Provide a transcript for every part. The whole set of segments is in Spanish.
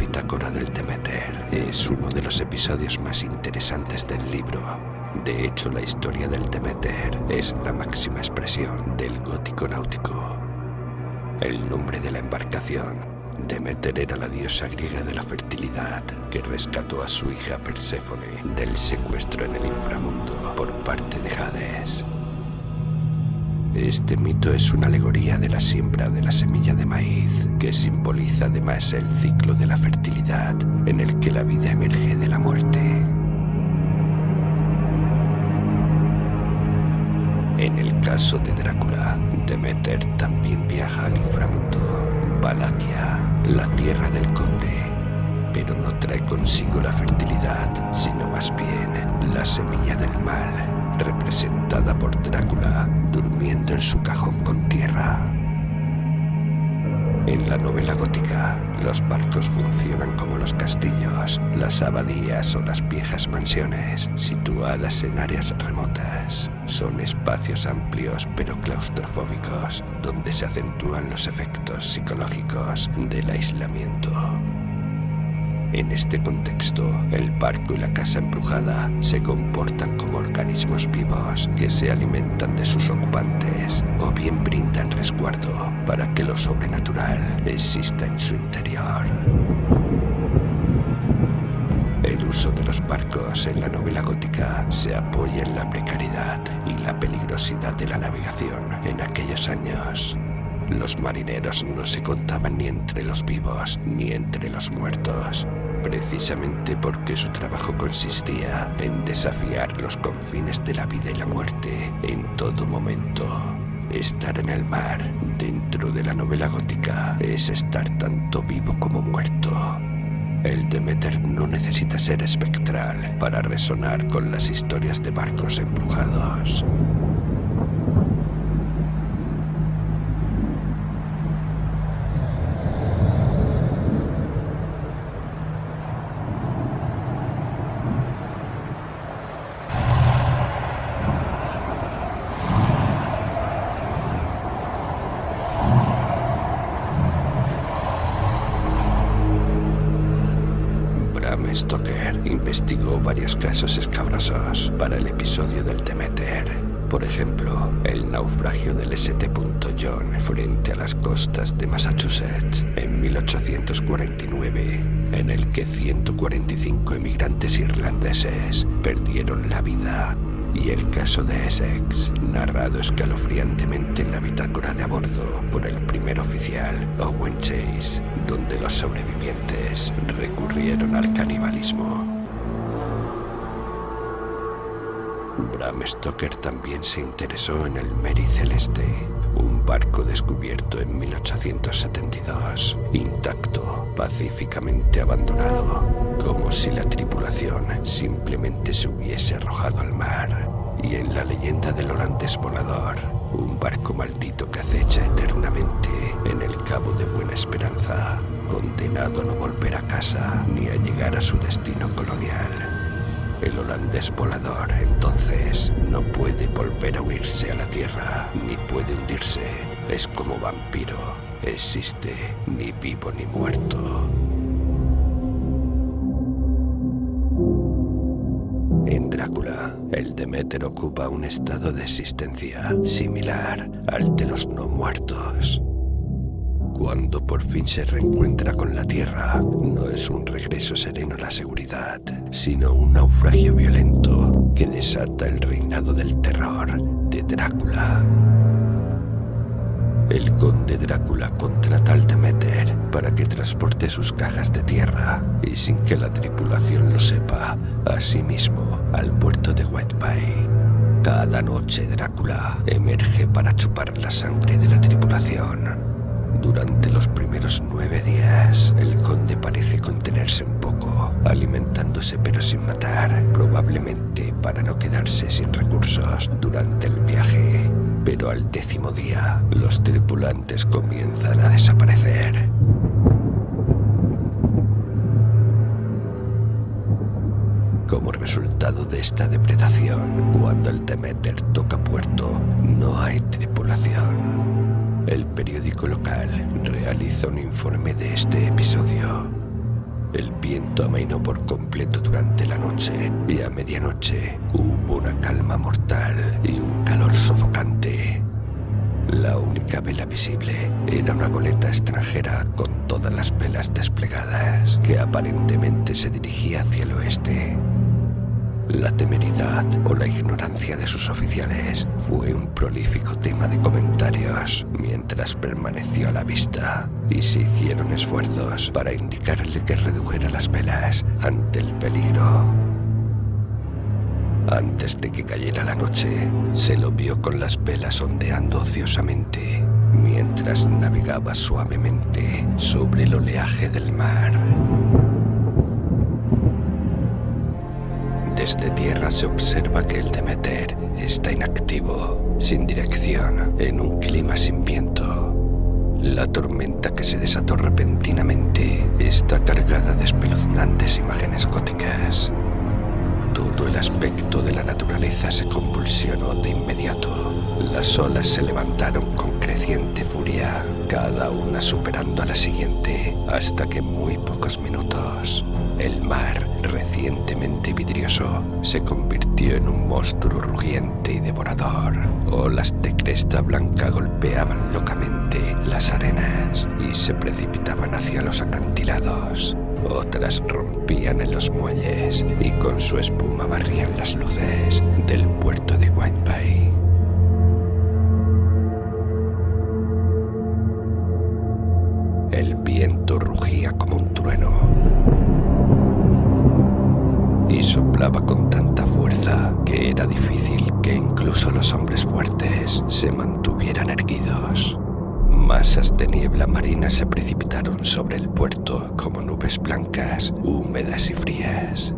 bitácora del Demeter es uno de los episodios más interesantes del libro. De hecho, la historia del Demeter es la máxima expresión del gótico náutico. El nombre de la embarcación, Demeter, era la diosa griega de la fertilidad que rescató a su hija Perséfone del secuestro en el inframundo por parte de Hades. Este mito es una alegoría de la siembra de la semilla de maíz, que simboliza además el ciclo de la fertilidad en el que la vida emerge de la muerte. En el caso de Drácula, Demeter también viaja al inframundo, Valaquia, la tierra del conde, pero no trae consigo la fertilidad, sino más bien la semilla del mal, representada por Drácula durmiendo en su cajón con tierra. En la novela gótica, los barcos funcionan como los castillos, las abadías o las viejas mansiones situadas en áreas remotas. Son espacios amplios pero claustrofóbicos, donde se acentúan los efectos psicológicos del aislamiento. En este contexto, el barco y la casa embrujada se comportan como organismos vivos que se alimentan de sus ocupantes o bien brindan resguardo para que lo sobrenatural exista en su interior. El uso de los barcos en la novela gótica se apoya en la precariedad y la peligrosidad de la navegación en aquellos años. Los marineros no se contaban ni entre los vivos ni entre los muertos, precisamente porque su trabajo consistía en desafiar los confines de la vida y la muerte en todo momento. Estar en el mar, dentro de la novela gótica, es estar tanto vivo como muerto. El Demeter no necesita ser espectral para resonar con las historias de barcos embrujados. Bram Stoker investigó varios casos escabrosos para el episodio del Demeter. Por ejemplo, el naufragio del St. John frente a las costas de Massachusetts en 1849, en el que 145 emigrantes irlandeses perdieron la vida. Y el caso de Essex, narrado escalofriantemente en la bitácora de a bordo por el primer oficial Owen Chase, donde los sobrevivientes recurrieron al canibalismo. Bram Stoker también se interesó en el Mary Celeste, un barco descubierto en 1872, intacto, pacíficamente abandonado, como si la tripulación simplemente se hubiese arrojado al mar. Y en la leyenda del holandés volador, un barco maldito que acecha eternamente en el Cabo de Buena Esperanza, condenado a no volver a casa ni a llegar a su destino colonial. El holandés volador, entonces, no puede volver a unirse a la tierra, ni puede hundirse. Es como vampiro, existe ni vivo ni muerto. En Drácula, el Demeter ocupa un estado de existencia similar al de los no muertos. Cuando por fin se reencuentra con la tierra, no es un regreso sereno a la seguridad, sino un naufragio violento que desata el reinado del terror de Drácula. El conde Drácula contrata al Demeter para que transporte sus cajas de tierra y, sin que la tripulación lo sepa, a sí mismo al puerto de White Bay. Cada noche Drácula emerge para chupar la sangre de la tripulación. Durante los primeros 9 días, el conde parece contenerse un poco, alimentándose pero sin matar, probablemente para no quedarse sin recursos durante el viaje. Pero al 10º día, los tripulantes comienzan a desaparecer. Como resultado de esta depredación, cuando el Demeter toca puerto, no hay tripulación. El periódico local realiza un informe de este episodio. El viento amainó por completo durante la noche y a medianoche hubo una calma mortal y un calor sofocante. La única vela visible era una goleta extranjera con todas las velas desplegadas que aparentemente se dirigía hacia el oeste. La temeridad o la ignorancia de sus oficiales fue un prolífico tema de comentarios mientras permaneció a la vista, y se hicieron esfuerzos para indicarle que redujera las velas ante el peligro. Antes de que cayera la noche, se lo vio con las velas ondeando ociosamente mientras navegaba suavemente sobre el oleaje del mar. Desde tierra se observa que el Demeter está inactivo, sin dirección, en un clima sin viento. La tormenta que se desató repentinamente está cargada de espeluznantes imágenes góticas. Todo el aspecto de la naturaleza se convulsionó de inmediato. Las olas se levantaron con creciente furia, cada una superando a la siguiente, hasta que en muy pocos minutos el mar, recientemente vidrioso, se convirtió en un monstruo rugiente y devorador. Olas de cresta blanca golpeaban locamente las arenas y se precipitaban hacia los acantilados. Otras rompían en los muelles y con su espuma barrían las luces del puerto de Whitebay. El viento rugía como un trueno y soplaba con tanta fuerza que era difícil que incluso los hombres fuertes se mantuvieran erguidos. Masas de niebla marina se precipitaron sobre el puerto como nubes blancas, húmedas y frías.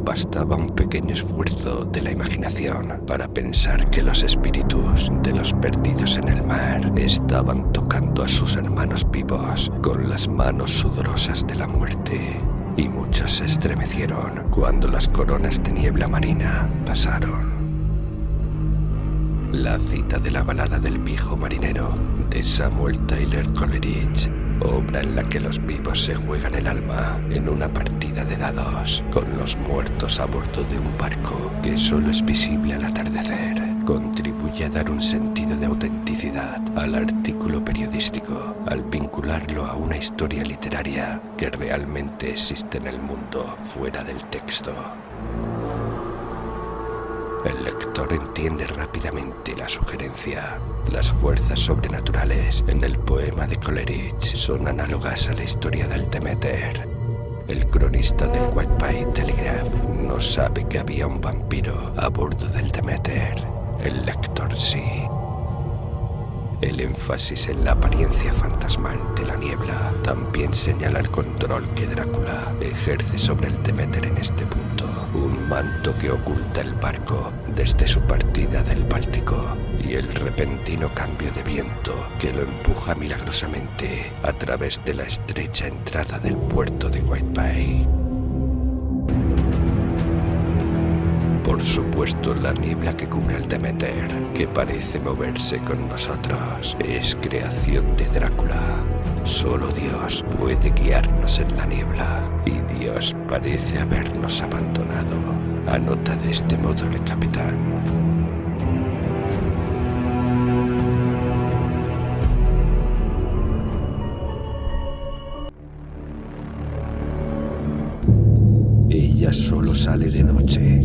Bastaba un pequeño esfuerzo de la imaginación para pensar que los espíritus de los perdidos en el mar estaban tocando a sus hermanos vivos con las manos sudorosas de la muerte. Y muchos se estremecieron cuando las coronas de niebla marina pasaron. La cita de la balada del viejo marinero de Samuel Taylor Coleridge, obra en la que los vivos se juegan el alma en una partida de dados con los muertos a bordo de un barco que solo es visible al atardecer, contribuye a dar un sentido de autenticidad al artículo periodístico al vincularlo a una historia literaria que realmente existe en el mundo fuera del texto. El lector entiende rápidamente la sugerencia. Las fuerzas sobrenaturales en el poema de Coleridge son análogas a la historia del Demeter. El cronista del Whitebay Telegraph no sabe que había un vampiro a bordo del Demeter. El lector sí. El énfasis en la apariencia fantasmal de la niebla también señala el control que Drácula ejerce sobre el Demeter en este punto. Un manto que oculta el barco desde su partida del Báltico y el repentino cambio de viento que lo empuja milagrosamente a través de la estrecha entrada del puerto de Whitebay. Por supuesto, la niebla que cubre el Demeter, que parece moverse con nosotros, es creación de Drácula. Solo Dios puede guiarnos en la niebla, y Dios parece habernos abandonado. Anota de este modo el capitán. Ella solo sale de noche.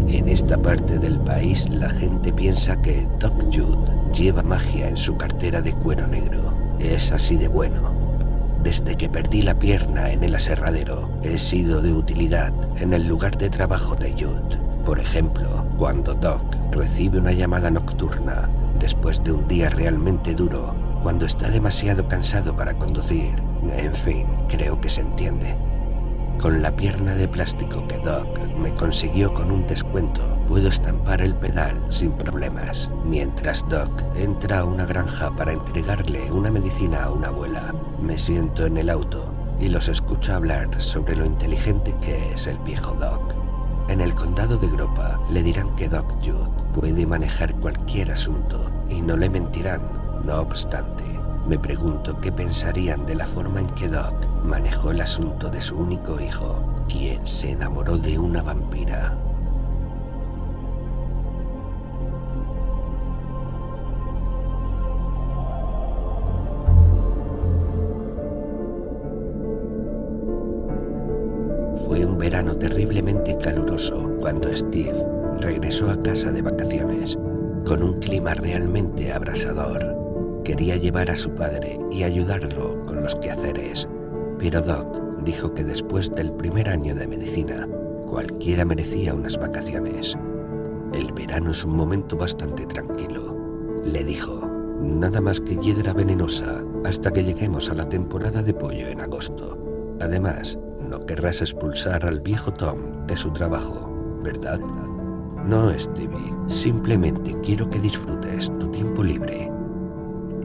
En esta parte del país la gente piensa que Doc Jude lleva magia en su cartera de cuero negro. Es así de bueno. Desde que perdí la pierna en el aserradero, he sido de utilidad en el lugar de trabajo de Jude. Por ejemplo, cuando Doc recibe una llamada nocturna después de un día realmente duro, cuando está demasiado cansado para conducir. En fin, creo que se entiende. Con la pierna de plástico que Doc me consiguió con un descuento, puedo estampar el pedal sin problemas, mientras Doc entra a una granja para entregarle una medicina a una abuela. Me siento en el auto y los escucho hablar sobre lo inteligente que es el viejo Doc. En el condado de Gropa le dirán que Doc Judd puede manejar cualquier asunto y no le mentirán. No obstante, me pregunto qué pensarían de la forma en que Doc manejó el asunto de su único hijo, quien se enamoró de una vampira. Fue un verano terriblemente caluroso cuando Steve regresó a casa de vacaciones, con un clima realmente abrasador. Quería llevar a su padre y ayudarlo con los quehaceres, pero Doc dijo que después del primer año de medicina, cualquiera merecía unas vacaciones. El verano es un momento bastante tranquilo, le dijo, nada más que hiedra venenosa hasta que lleguemos a la temporada de pollo en agosto. Además, no querrás expulsar al viejo Tom de su trabajo, ¿verdad? No, Stevie, simplemente quiero que disfrutes tu tiempo libre.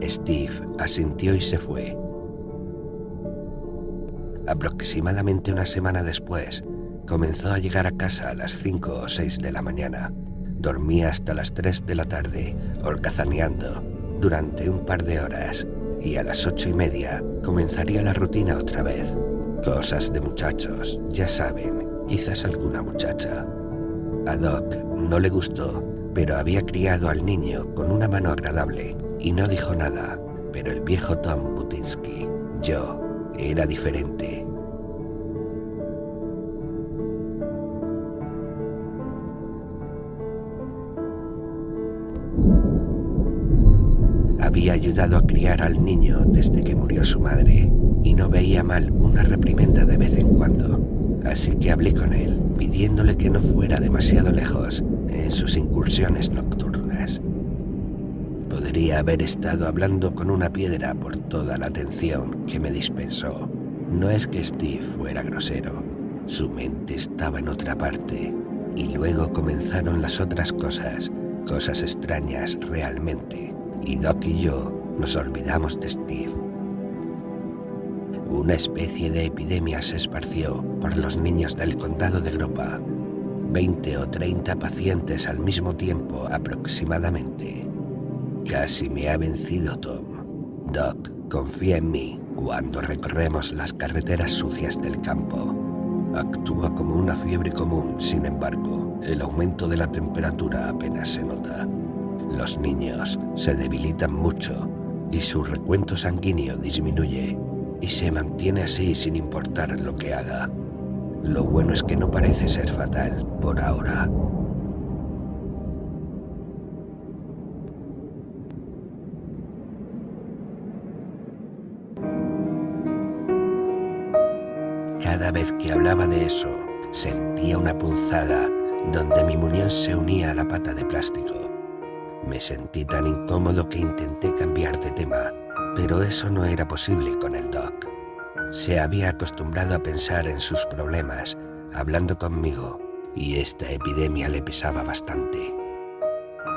Steve asintió y se fue. Aproximadamente una semana después, comenzó a llegar a casa a las 5 o 6 de la mañana. Dormía hasta las 3 de la tarde, holgazaneando, durante un par de horas, y a las 8:30 comenzaría la rutina otra vez. Cosas de muchachos, ya saben, quizás alguna muchacha. A Doc no le gustó, pero había criado al niño con una mano agradable y no dijo nada, pero el viejo Tom Butinsky, yo, era diferente. Había ayudado a criar al niño desde que murió su madre y no veía mal una reprimenda de vez en cuando, así que hablé con él, pidiéndole que no fuera demasiado lejos en sus incursiones nocturnas. Podría haber estado hablando con una piedra por toda la atención que me dispensó. No es que Steve fuera grosero, su mente estaba en otra parte, y luego comenzaron las otras cosas extrañas realmente, y Doc y yo nos olvidamos de Steve. Una especie de epidemia se esparció por los niños del condado de Gropa. 20 o 30 pacientes al mismo tiempo aproximadamente. Casi me ha vencido Tom. Doc, confía en mí cuando recorremos las carreteras sucias del campo. Actúa como una fiebre común, sin embargo, el aumento de la temperatura apenas se nota. Los niños se debilitan mucho y su recuento sanguíneo disminuye y se mantiene así sin importar lo que haga. Lo bueno es que no parece ser fatal por ahora. Cada vez que hablaba de eso, sentía una punzada donde mi muñón se unía a la pata de plástico. Me sentí tan incómodo que intenté cambiar de tema, pero eso no era posible con el Doc. Se había acostumbrado a pensar en sus problemas, hablando conmigo, y esta epidemia le pesaba bastante.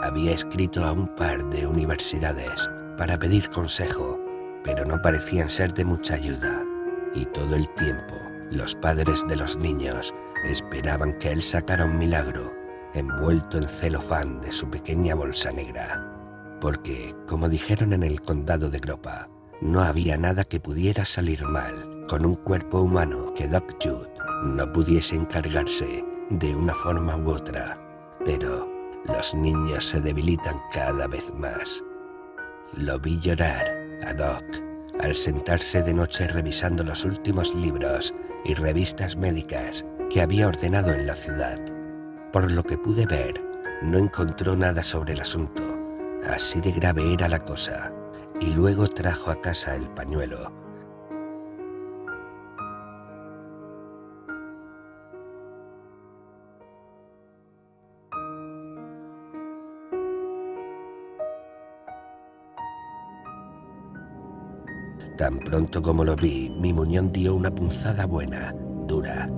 Había escrito a un par de universidades para pedir consejo, pero no parecían ser de mucha ayuda, y todo el tiempo los padres de los niños esperaban que él sacara un milagro envuelto en celofán de su pequeña bolsa negra, porque, como dijeron en el condado de Gropa, no había nada que pudiera salir mal con un cuerpo humano que Doc Judd no pudiese encargarse de una forma u otra. Pero los niños se debilitan cada vez más. Lo vi llorar a Doc al sentarse de noche revisando los últimos libros y revistas médicas que había ordenado en la ciudad. Por lo que pude ver, no encontró nada sobre el asunto, así de grave era la cosa, y luego trajo a casa el pañuelo. Tan pronto como lo vi, mi muñón dio una punzada buena, dura.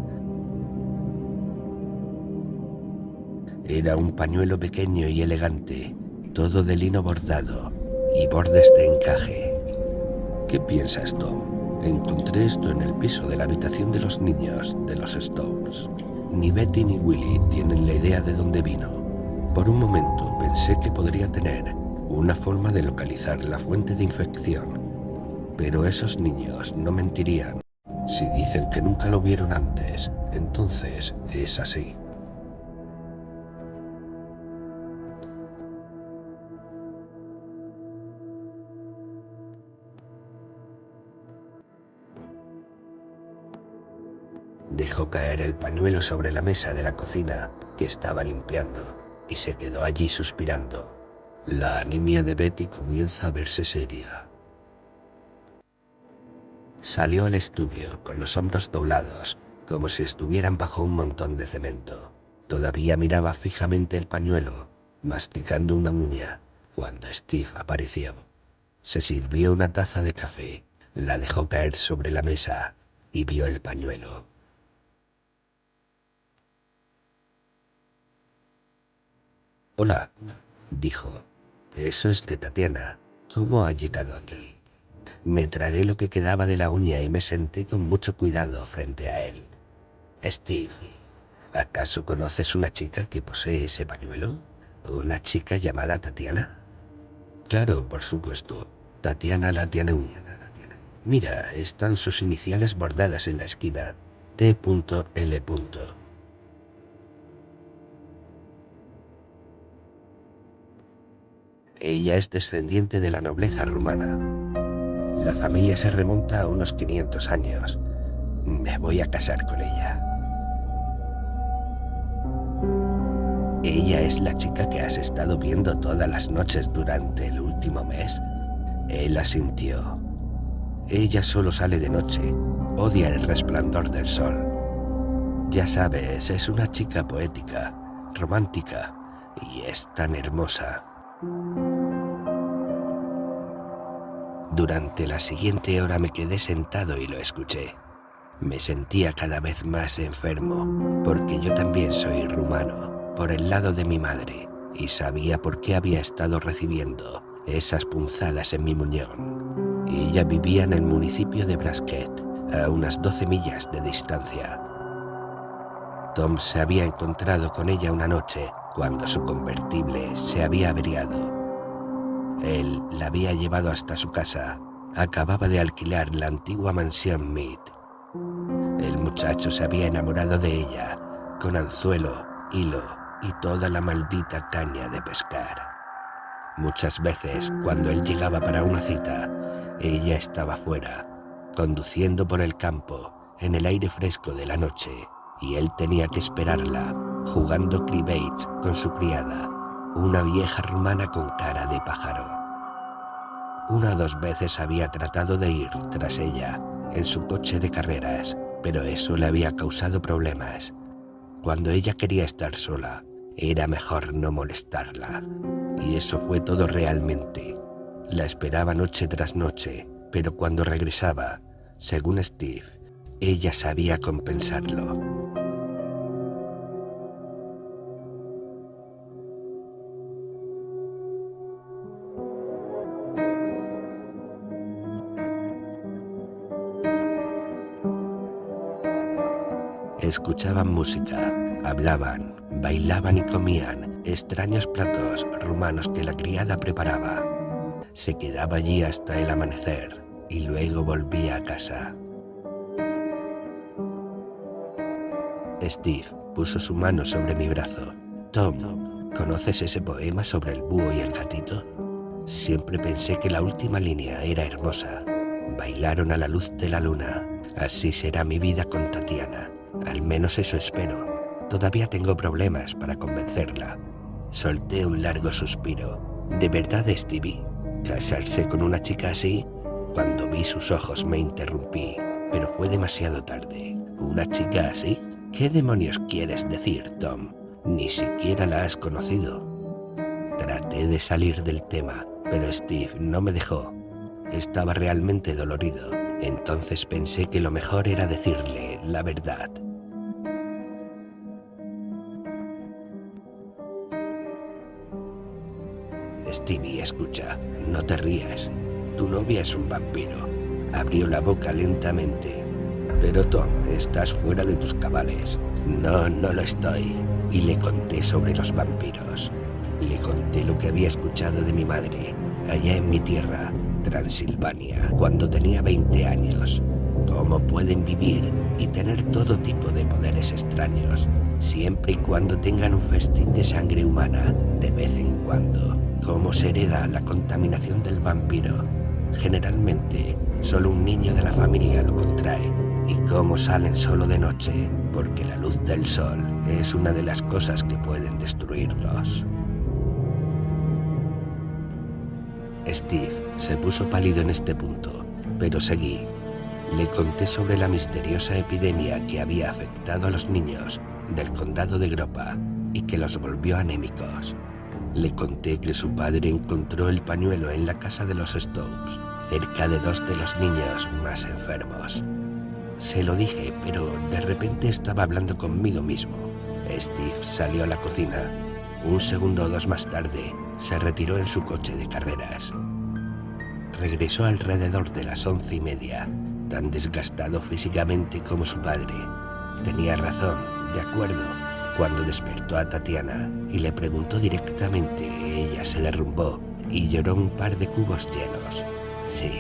Era un pañuelo pequeño y elegante, todo de lino bordado y bordes de encaje. ¿Qué piensas, Tom? Encontré esto en el piso de la habitación de los niños de los Stokes. Ni Betty ni Willy tienen la idea de dónde vino. Por un momento pensé que podría tener una forma de localizar la fuente de infección. Pero esos niños no mentirían. Si dicen que nunca lo vieron antes, entonces es así. Dejó caer el pañuelo sobre la mesa de la cocina que estaba limpiando y se quedó allí suspirando. La anemia de Betty comienza a verse seria. Salió al estudio con los hombros doblados, como si estuvieran bajo un montón de cemento. Todavía miraba fijamente el pañuelo, masticando una uña, cuando Steve apareció. Se sirvió una taza de café, la dejó caer sobre la mesa y vio el pañuelo. «Hola», dijo. «Eso es de Tatiana. ¿Cómo ha llegado aquí?» Me tragué lo que quedaba de la uña y me senté con mucho cuidado frente a él. «Steve, ¿acaso conoces una chica que posee ese pañuelo? ¿Una chica llamada Tatiana?» «Claro, por supuesto. Tatiana la tiene un... Mira, están sus iniciales bordadas en la esquina. T.L. Ella es descendiente de la nobleza rumana. La familia se remonta a unos 500 años. Me voy a casar con ella». «¿Ella es la chica que has estado viendo todas las noches durante el último mes?» Él asintió. «Ella solo sale de noche. Odia el resplandor del sol. Ya sabes, es una chica poética, romántica, y es tan hermosa». Durante la siguiente hora me quedé sentado y lo escuché. Me sentía cada vez más enfermo, porque yo también soy rumano, por el lado de mi madre, y sabía por qué había estado recibiendo esas punzadas en mi muñón. Ella vivía en el municipio de Brasket, a unas 12 millas de distancia. Tom se había encontrado con ella una noche, cuando su convertible se había averiado. Él la había llevado hasta su casa. Acababa de alquilar la antigua mansión Mead. El muchacho se había enamorado de ella, con anzuelo, hilo y toda la maldita caña de pescar. Muchas veces, cuando él llegaba para una cita, ella estaba fuera, conduciendo por el campo, en el aire fresco de la noche, y él tenía que esperarla, jugando cribbage con su criada, una vieja rumana con cara de pájaro. Una o dos veces había tratado de ir tras ella en su coche de carreras, pero eso le había causado problemas. Cuando ella quería estar sola, era mejor no molestarla. Y eso fue todo realmente. La esperaba noche tras noche, pero cuando regresaba, según Steve, ella sabía compensarlo. Escuchaban música, hablaban, bailaban y comían extraños platos rumanos que la criada preparaba. Se quedaba allí hasta el amanecer y luego volvía a casa. Steve puso su mano sobre mi brazo. «Tom, ¿conoces ese poema sobre el búho y el gatito?» Siempre pensé que la última línea era hermosa. Bailaron a la luz de la luna. Así será mi vida con Tatiana. Al menos eso espero. Todavía tengo problemas para convencerla. Solté un largo suspiro. ¿De verdad, Stevie? ¿Casarse con una chica así? Cuando vi sus ojos me interrumpí, pero fue demasiado tarde. ¿Una chica así? ¿Qué demonios quieres decir, Tom? Ni siquiera la has conocido. Traté de salir del tema, pero Steve no me dejó. Estaba realmente dolorido. Entonces pensé que lo mejor era decirle la verdad. «Stevie, escucha, no te rías. Tu novia es un vampiro». Abrió la boca lentamente. Pero Tom, estás fuera de tus cabales. No, no lo estoy. Y le conté sobre los vampiros. Le conté lo que había escuchado de mi madre, allá en mi tierra, Transilvania, cuando tenía 20 años. Cómo pueden vivir y tener todo tipo de poderes extraños, siempre y cuando tengan un festín de sangre humana de vez en cuando. Cómo se hereda la contaminación del vampiro. Generalmente, solo un niño de la familia lo contrae. Y cómo salen solo de noche, porque la luz del sol es una de las cosas que pueden destruirlos. Steve se puso pálido en este punto, pero seguí. Le conté sobre la misteriosa epidemia que había afectado a los niños del condado de Gropa y que los volvió anémicos. Le conté que su padre encontró el pañuelo en la casa de los Stopes, cerca de 2 de los niños más enfermos. Se lo dije, pero de repente estaba hablando conmigo mismo. Steve salió a la cocina. Un segundo o 2 más tarde, se retiró en su coche de carreras. Regresó alrededor de las 11:30, tan desgastado físicamente como su padre. Tenía razón, de acuerdo. Cuando despertó a Tatiana y le preguntó directamente, ella se derrumbó y lloró un par de cubos llenos. Sí,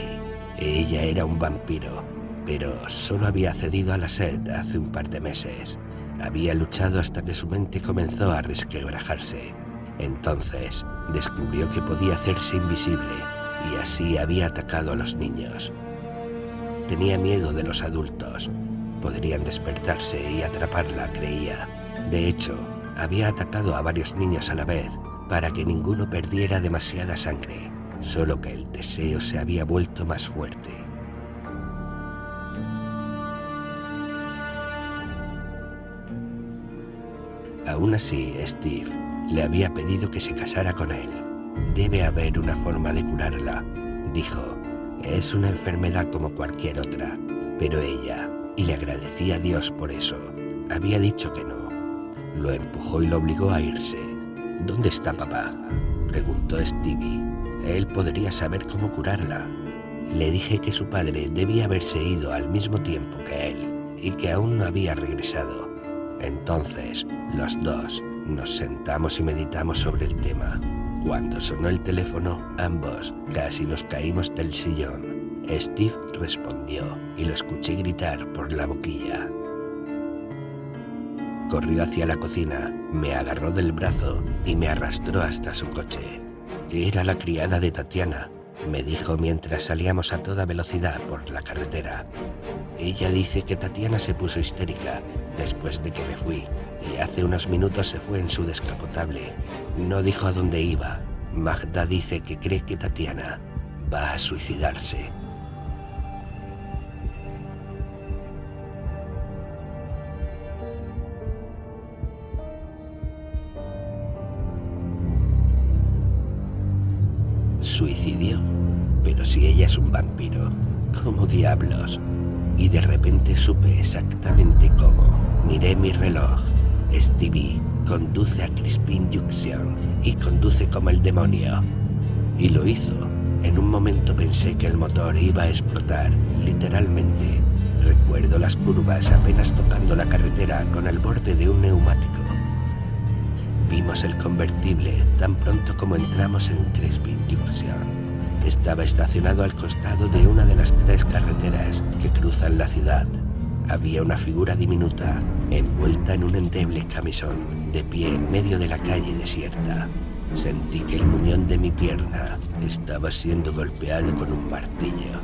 ella era un vampiro, pero solo había cedido a la sed hace un par de meses. Había luchado hasta que su mente comenzó a resquebrajarse. Entonces descubrió que podía hacerse invisible y así había atacado a los niños. Tenía miedo de los adultos. Podrían despertarse y atraparla, creía. De hecho, había atacado a varios niños a la vez para que ninguno perdiera demasiada sangre, solo que el deseo se había vuelto más fuerte. Aún así, Steve le había pedido que se casara con él. Debe haber una forma de curarla, dijo. Es una enfermedad como cualquier otra, pero ella, y le agradecía a Dios por eso, había dicho que no. Lo empujó y lo obligó a irse. ¿Dónde está papá?, preguntó Stevie. Él podría saber cómo curarla. Le dije que su padre debía haberse ido al mismo tiempo que él y que aún no había regresado. Entonces, los dos nos sentamos y meditamos sobre el tema. Cuando sonó el teléfono, ambos casi nos caímos del sillón. Steve respondió y lo escuché gritar por la boquilla. Corrió hacia la cocina, me agarró del brazo y me arrastró hasta su coche. Era la criada de Tatiana, me dijo mientras salíamos a toda velocidad por la carretera. Ella dice que Tatiana se puso histérica después de que me fui y hace unos minutos se fue en su descapotable. No dijo a dónde iba. Magda dice que cree que Tatiana va a suicidarse. ¿Suicidio? Pero si ella es un vampiro, ¿cómo diablos? Y de repente supe exactamente cómo. Miré mi reloj. Stevie conduce a Crispin Junction y conduce como el demonio. Y lo hizo. En un momento pensé que el motor iba a explotar, literalmente. Recuerdo las curvas apenas tocando la carretera con el borde de un neumático. Vimos el convertible tan pronto como entramos en Crispin Junction. Estaba estacionado al costado de una de las 3 carreteras que cruzan la ciudad. Había una figura diminuta, envuelta en un endeble camisón, de pie en medio de la calle desierta. Sentí que el muñón de mi pierna estaba siendo golpeado con un martillo.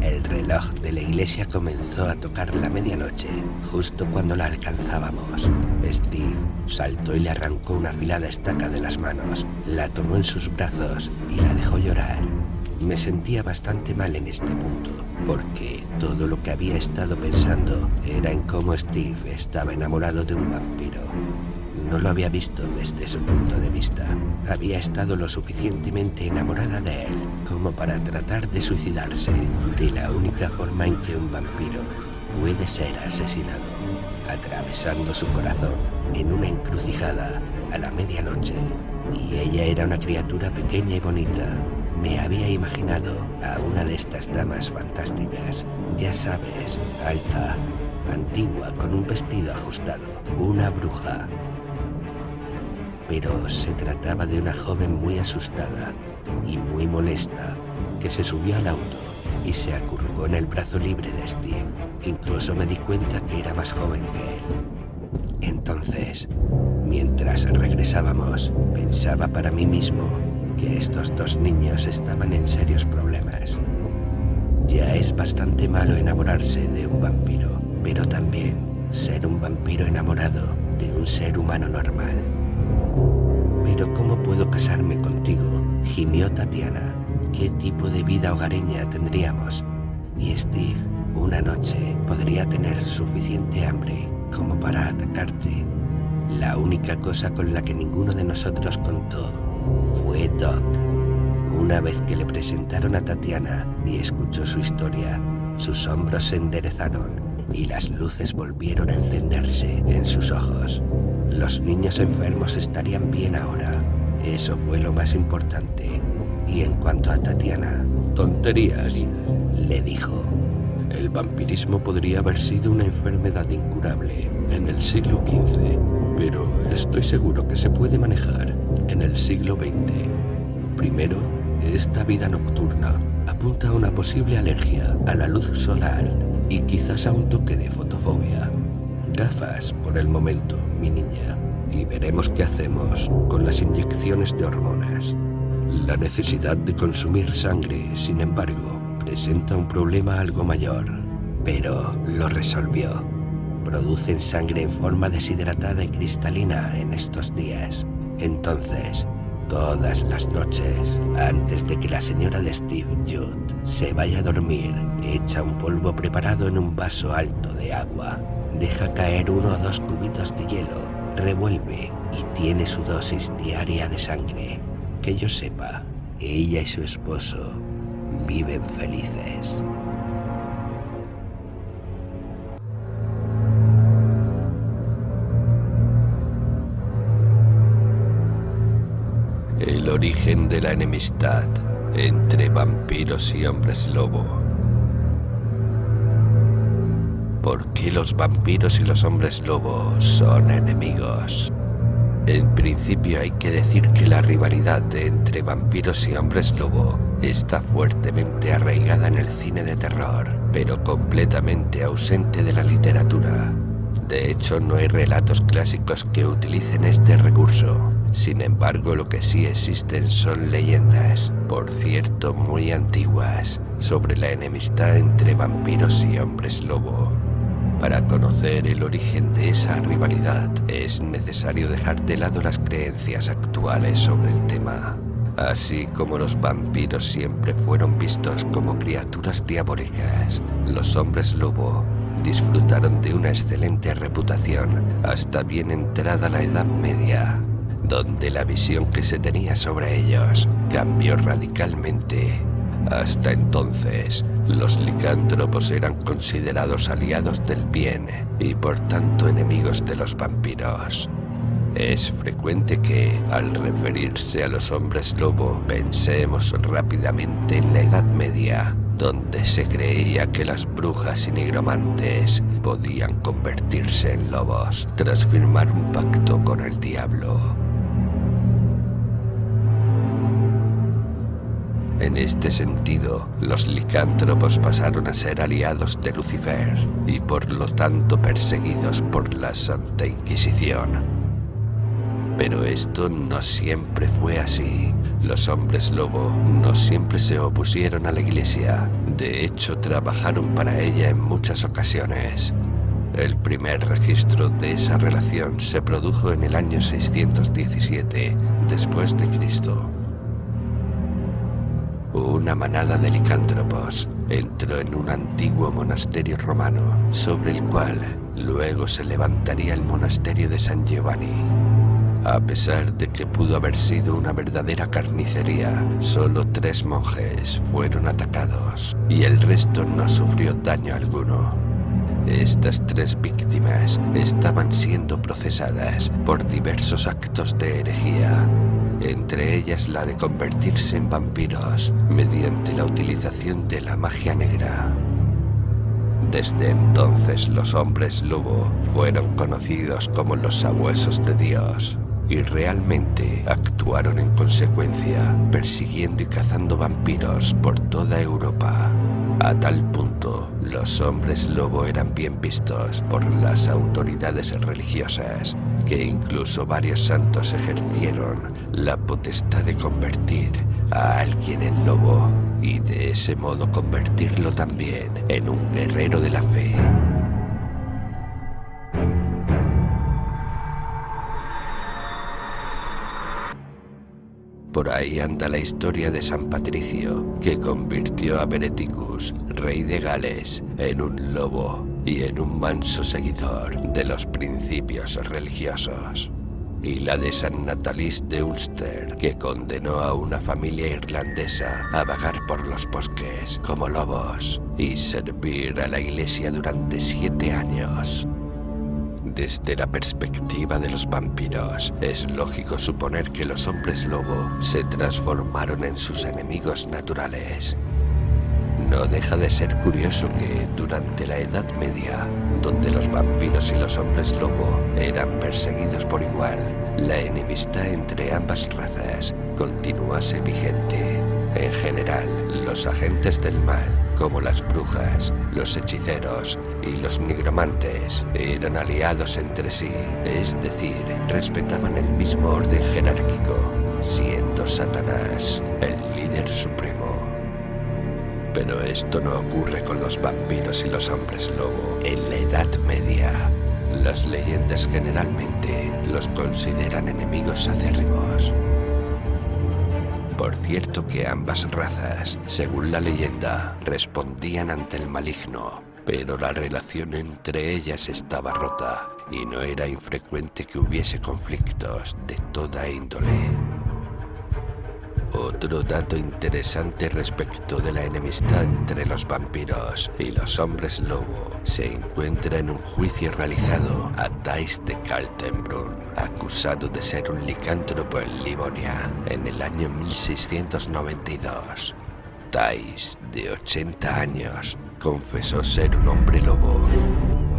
El reloj de la iglesia comenzó a tocar la medianoche, justo cuando la alcanzábamos. Steve saltó y le arrancó una afilada estaca de las manos, la tomó en sus brazos y la dejó llorar. Me sentía bastante mal en este punto, porque todo lo que había estado pensando era en cómo Steve estaba enamorado de un vampiro. No lo había visto desde su punto de vista. Había estado lo suficientemente enamorada de él como para tratar de suicidarse de la única forma en que un vampiro puede ser asesinado, atravesando su corazón en una encrucijada a la medianoche. Y ella era una criatura pequeña y bonita. Me había imaginado a una de estas damas fantásticas, Ya sabes, alta, antigua, con un vestido ajustado, una bruja. Pero se trataba de una joven muy asustada y muy molesta, que se subió al auto y se acurrucó en el brazo libre de Steve. Incluso me di cuenta que era más joven que él. Entonces, mientras regresábamos, pensaba para mí mismo que estos dos niños estaban en serios problemas. Ya es bastante malo enamorarse de un vampiro, pero también ser un vampiro enamorado de un ser humano normal. «¿Pero cómo puedo casarme contigo?», gimió Tatiana. «¿Qué tipo de vida hogareña tendríamos? Y Steve, una noche podría tener suficiente hambre como para atacarte». La única cosa con la que ninguno de nosotros contó fue Doc. Una vez que le presentaron a Tatiana y escuchó su historia, sus hombros se enderezaron y las luces volvieron a encenderse en sus ojos. Los niños enfermos estarían bien ahora. Eso fue lo más importante. Y en cuanto a Tatiana... «Tonterías», le dijo. «El vampirismo podría haber sido una enfermedad incurable en el siglo XV, pero estoy seguro que se puede manejar en el siglo XX. Primero, esta vida nocturna apunta a una posible alergia a la luz solar y quizás a un toque de fotofobia. Gafas por el momento, mi niña, y veremos qué hacemos con las inyecciones de hormonas. La necesidad de consumir sangre, sin embargo, presenta un problema algo mayor, pero lo resolvió. Producen sangre en forma deshidratada y cristalina en estos días. Entonces, todas las noches, antes de que la señora de Steve Judd se vaya a dormir, echa un polvo preparado en un vaso alto de agua. Deja caer 1 o 2 cubitos de hielo, revuelve y tiene su dosis diaria de sangre. Que yo sepa, ella y su esposo viven felices». El origen de la enemistad entre vampiros y hombres lobo. ¿Por qué los vampiros y los hombres lobo son enemigos? En principio hay que decir que la rivalidad entre vampiros y hombres lobo está fuertemente arraigada en el cine de terror, pero completamente ausente de la literatura. De hecho, no hay relatos clásicos que utilicen este recurso. Sin embargo, lo que sí existen son leyendas, por cierto muy antiguas, sobre la enemistad entre vampiros y hombres lobo. Para conocer el origen de esa rivalidad, es necesario dejar de lado las creencias actuales sobre el tema. Así como los vampiros siempre fueron vistos como criaturas diabólicas, los hombres lobo disfrutaron de una excelente reputación hasta bien entrada la Edad Media, donde la visión que se tenía sobre ellos cambió radicalmente. Hasta entonces, los licántropos eran considerados aliados del bien y por tanto enemigos de los vampiros. Es frecuente que, al referirse a los hombres lobo, pensemos rápidamente en la Edad Media, donde se creía que las brujas y nigromantes podían convertirse en lobos tras firmar un pacto con el diablo. En este sentido, los licántropos pasaron a ser aliados de Lucifer y por lo tanto perseguidos por la Santa Inquisición. Pero esto no siempre fue así. Los hombres lobo no siempre se opusieron a la Iglesia. De hecho, trabajaron para ella en muchas ocasiones. El primer registro de esa relación se produjo en el año 617 después de Cristo. Una manada de licántropos entró en un antiguo monasterio romano, sobre el cual luego se levantaría el monasterio de San Giovanni. A pesar de que pudo haber sido una verdadera carnicería, solo 3 monjes fueron atacados y el resto no sufrió daño alguno. Estas 3 víctimas estaban siendo procesadas por diversos actos de herejía, entre ellas la de convertirse en vampiros mediante la utilización de la magia negra. Desde entonces los hombres lobo fueron conocidos como los sabuesos de Dios y realmente actuaron en consecuencia, persiguiendo y cazando vampiros por toda Europa. A tal punto, los hombres lobo eran bien vistos por las autoridades religiosas, que incluso varios santos ejercieron la potestad de convertir a alguien en lobo y de ese modo convertirlo también en un guerrero de la fe. Por ahí anda la historia de San Patricio, que convirtió a Bereticus, rey de Gales, en un lobo y en un manso seguidor de los principios religiosos. Y la de San Natalis de Ulster, que condenó a una familia irlandesa a vagar por los bosques como lobos y servir a la iglesia durante 7 años. Desde la perspectiva de los vampiros, es lógico suponer que los hombres lobo se transformaron en sus enemigos naturales. No deja de ser curioso que, durante la Edad Media, donde los vampiros y los hombres lobo eran perseguidos por igual, la enemistad entre ambas razas continuase vigente. En general, los agentes del mal, como las brujas, los hechiceros y los nigromantes, eran aliados entre sí, es decir, respetaban el mismo orden jerárquico, siendo Satanás el líder supremo. Pero esto no ocurre con los vampiros y los hombres lobo. En la Edad Media, las leyendas generalmente los consideran enemigos acérrimos. Por cierto que ambas razas, según la leyenda, respondían ante el maligno, pero la relación entre ellas estaba rota y no era infrecuente que hubiese conflictos de toda índole. Otro dato interesante respecto de la enemistad entre los vampiros y los hombres lobo se encuentra en un juicio realizado a Thais de Kaltenbrunn, acusado de ser un licántropo en Livonia en el año 1692. Thais, de 80 años, confesó ser un hombre lobo,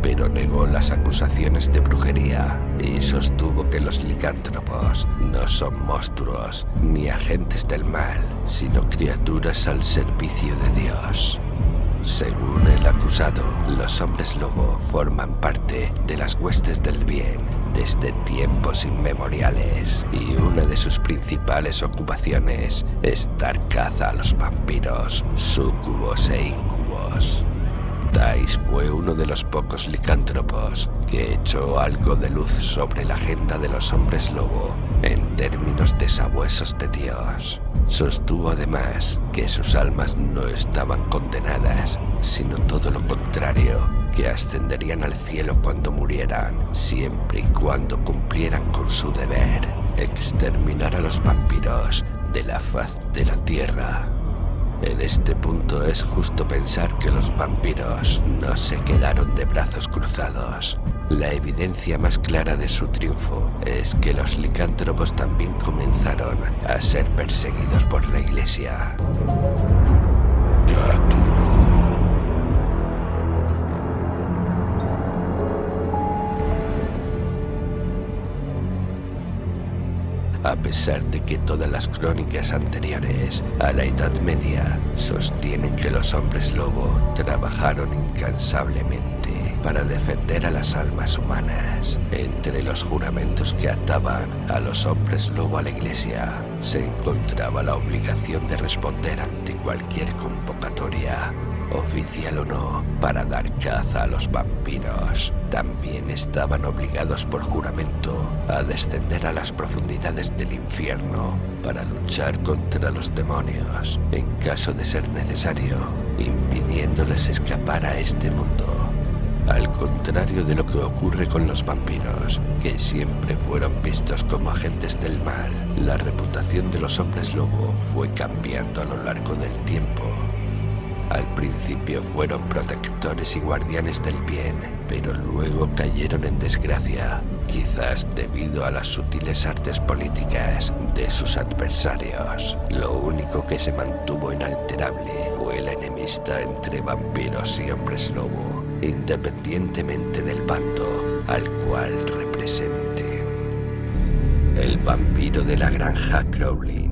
pero negó las acusaciones de brujería y sostuvo que los licántropos no son monstruos ni agentes del mal, sino criaturas al servicio de Dios. Según el acusado, los hombres lobo forman parte de las huestes del bien desde tiempos inmemoriales y una de sus principales ocupaciones es dar caza a los vampiros, súcubos e incubos. Thais fue uno de los pocos licántropos que echó algo de luz sobre la agenda de los hombres lobo en términos de sabuesos de Dios. Sostuvo además que sus almas no estaban condenadas, sino todo lo contrario, que ascenderían al cielo cuando murieran, siempre y cuando cumplieran con su deber: exterminar a los vampiros de la faz de la tierra. En este punto es justo pensar que los vampiros no se quedaron de brazos cruzados. La evidencia más clara de su triunfo es que los licántropos también comenzaron a ser perseguidos por la Iglesia. A pesar de que todas las crónicas anteriores a la Edad Media sostienen que los hombres lobo trabajaron incansablemente para defender a las almas humanas, entre los juramentos que ataban a los hombres lobo a la Iglesia se encontraba la obligación de responder ante cualquier convocatoria, oficial o no, para dar caza a los vampiros. También estaban obligados por juramento a descender a las profundidades del infierno para luchar contra los demonios, en caso de ser necesario, impidiéndoles escapar a este mundo. Al contrario de lo que ocurre con los vampiros, que siempre fueron vistos como agentes del mal, la reputación de los hombres lobo fue cambiando a lo largo del tiempo. Al principio fueron protectores y guardianes del bien, pero luego cayeron en desgracia, quizás debido a las sutiles artes políticas de sus adversarios. Lo único que se mantuvo inalterable fue la enemistad entre vampiros y hombres lobo, independientemente del bando al cual represente. El vampiro de la granja Crowley.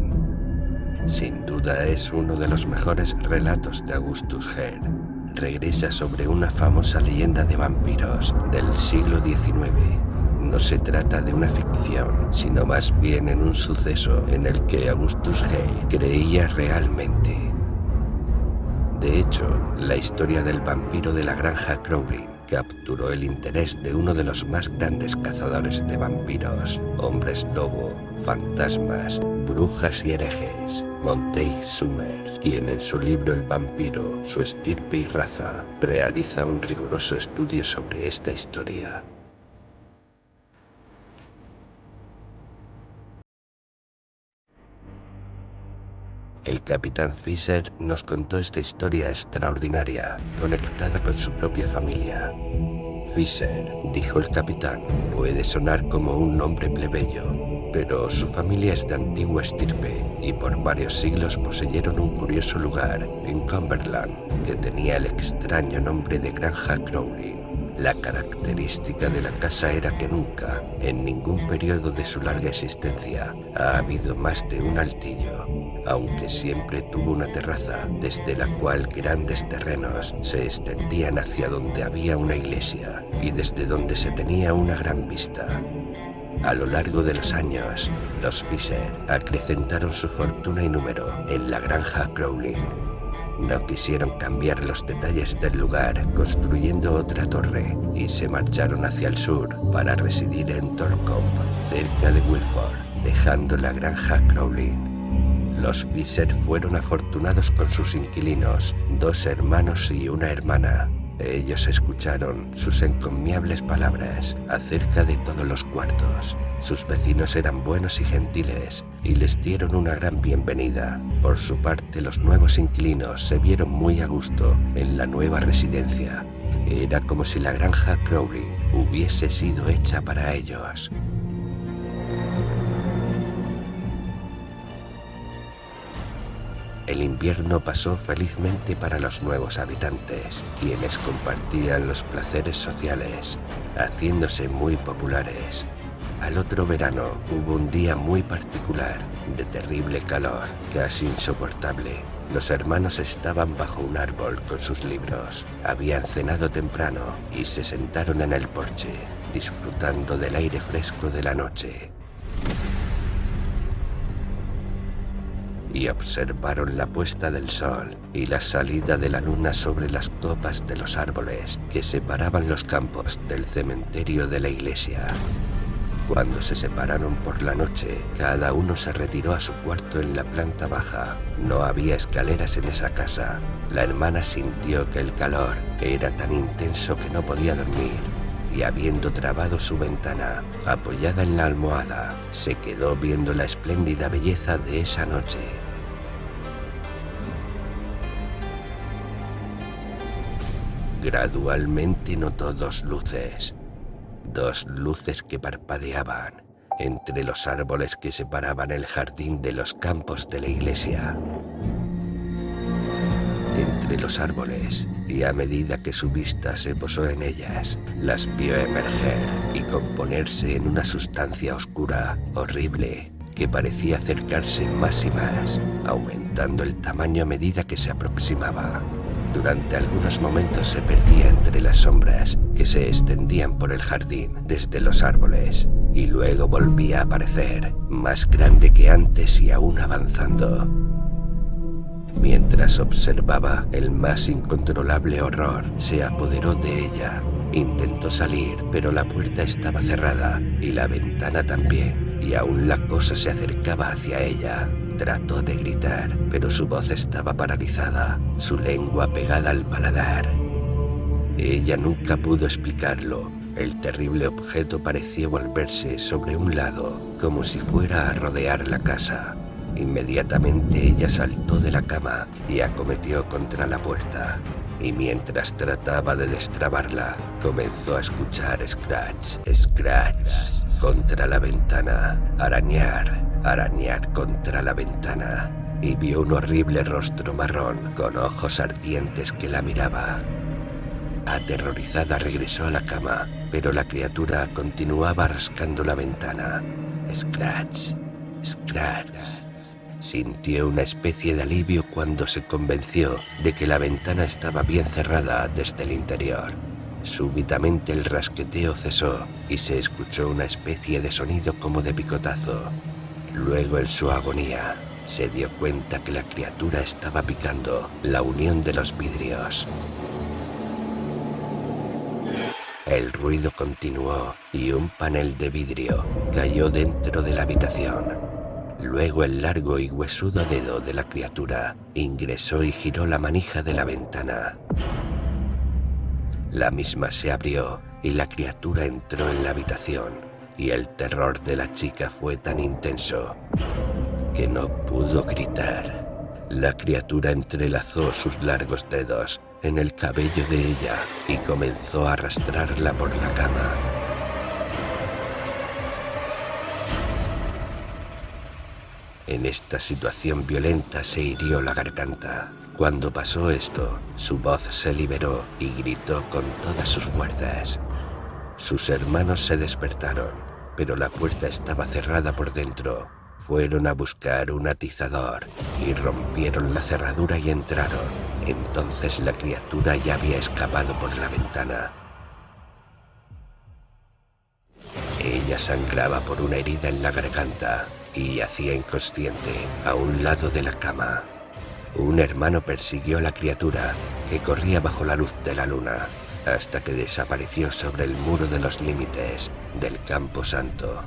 Sin duda es uno de los mejores relatos de Augustus Hare. Regresa sobre una famosa leyenda de vampiros del siglo XIX. No se trata de una ficción, sino más bien en un suceso en el que Augustus Hare creía realmente. De hecho, la historia del vampiro de la granja Crowley capturó el interés de uno de los más grandes cazadores de vampiros, hombres lobo, fantasmas, brujas y herejes, Montague Summer, quien en su libro El vampiro, su estirpe y raza, realiza un riguroso estudio sobre esta historia. El capitán Fisher nos contó esta historia extraordinaria, conectada con su propia familia. Fisher, dijo el capitán, puede sonar como un nombre plebeyo, pero su familia es de antigua estirpe y por varios siglos poseyeron un curioso lugar en Cumberland que tenía el extraño nombre de Granja Crowley. La característica de la casa era que nunca, en ningún periodo de su larga existencia, ha habido más de un altillo, aunque siempre tuvo una terraza desde la cual grandes terrenos se extendían hacia donde había una iglesia y desde donde se tenía una gran vista. A lo largo de los años, los Fisher acrecentaron su fortuna y número en la granja Crowley. No quisieron cambiar los detalles del lugar construyendo otra torre y se marcharon hacia el sur para residir en Torcombe, cerca de Wilford, dejando la granja Crowley. Los Fisher fueron afortunados con sus inquilinos, 2 hermanos y una hermana. Ellos escucharon sus encomiables palabras acerca de todos los cuartos. Sus vecinos eran buenos y gentiles y les dieron una gran bienvenida. Por su parte, los nuevos inquilinos se vieron muy a gusto en la nueva residencia. Era como si la granja Crowley hubiese sido hecha para ellos. El invierno pasó felizmente para los nuevos habitantes, quienes compartían los placeres sociales, haciéndose muy populares. Al otro verano hubo un día muy particular, de terrible calor, casi insoportable. Los hermanos estaban bajo un árbol con sus libros, habían cenado temprano y se sentaron en el porche, disfrutando del aire fresco de la noche. Y observaron la puesta del sol y la salida de la luna sobre las copas de los árboles que separaban los campos del cementerio de la iglesia. Cuando se separaron por la noche, cada uno se retiró a su cuarto en la planta baja. No había escaleras en esa casa. La hermana sintió que el calor era tan intenso que no podía dormir. Y habiendo trabado su ventana, apoyada en la almohada, se quedó viendo la espléndida belleza de esa noche. Gradualmente notó 2 luces. 2 luces que parpadeaban entre los árboles que separaban el jardín de los campos de la iglesia. Entre los árboles, y a medida que su vista se posó en ellas, las vio emerger y componerse en una sustancia oscura, horrible, que parecía acercarse más y más, aumentando el tamaño a medida que se aproximaba. Durante algunos momentos se perdía entre las sombras que se extendían por el jardín desde los árboles, y luego volvía a aparecer, más grande que antes y aún avanzando. Mientras observaba, el más incontrolable horror se apoderó de ella. Intentó salir, pero la puerta estaba cerrada y la ventana también, y aún la cosa se acercaba hacia ella. Trató de gritar, pero su voz estaba paralizada, su lengua pegada al paladar. Ella nunca pudo explicarlo. El terrible objeto parecía volverse sobre un lado, como si fuera a rodear la casa. Inmediatamente ella saltó de la cama y acometió contra la puerta. Y mientras trataba de destrabarla, comenzó a escuchar scratch, scratch contra la ventana, arañar, arañar contra la ventana, y vio un horrible rostro marrón con ojos ardientes que la miraba. Aterrorizada regresó a la cama, pero la criatura continuaba rascando la ventana. Scratch, scratch. Sintió una especie de alivio cuando se convenció de que la ventana estaba bien cerrada desde el interior. Súbitamente el rasqueteo cesó y se escuchó una especie de sonido como de picotazo. Luego, en su agonía, se dio cuenta que la criatura estaba picando la unión de los vidrios. El ruido continuó y un panel de vidrio cayó dentro de la habitación. Luego el largo y huesudo dedo de la criatura ingresó y giró la manija de la ventana. La misma se abrió y la criatura entró en la habitación, y el terror de la chica fue tan intenso que no pudo gritar. La criatura entrelazó sus largos dedos en el cabello de ella y comenzó a arrastrarla por la cama. En esta situación violenta se hirió la garganta. Cuando pasó esto, su voz se liberó y gritó con todas sus fuerzas. Sus hermanos se despertaron, pero la puerta estaba cerrada por dentro. Fueron a buscar un atizador y rompieron la cerradura y entraron. Entonces la criatura ya había escapado por la ventana. Ella sangraba por una herida en la garganta y yacía inconsciente a un lado de la cama. Un hermano persiguió a la criatura, que corría bajo la luz de la luna, hasta que desapareció sobre el muro de los límites del Campo Santo.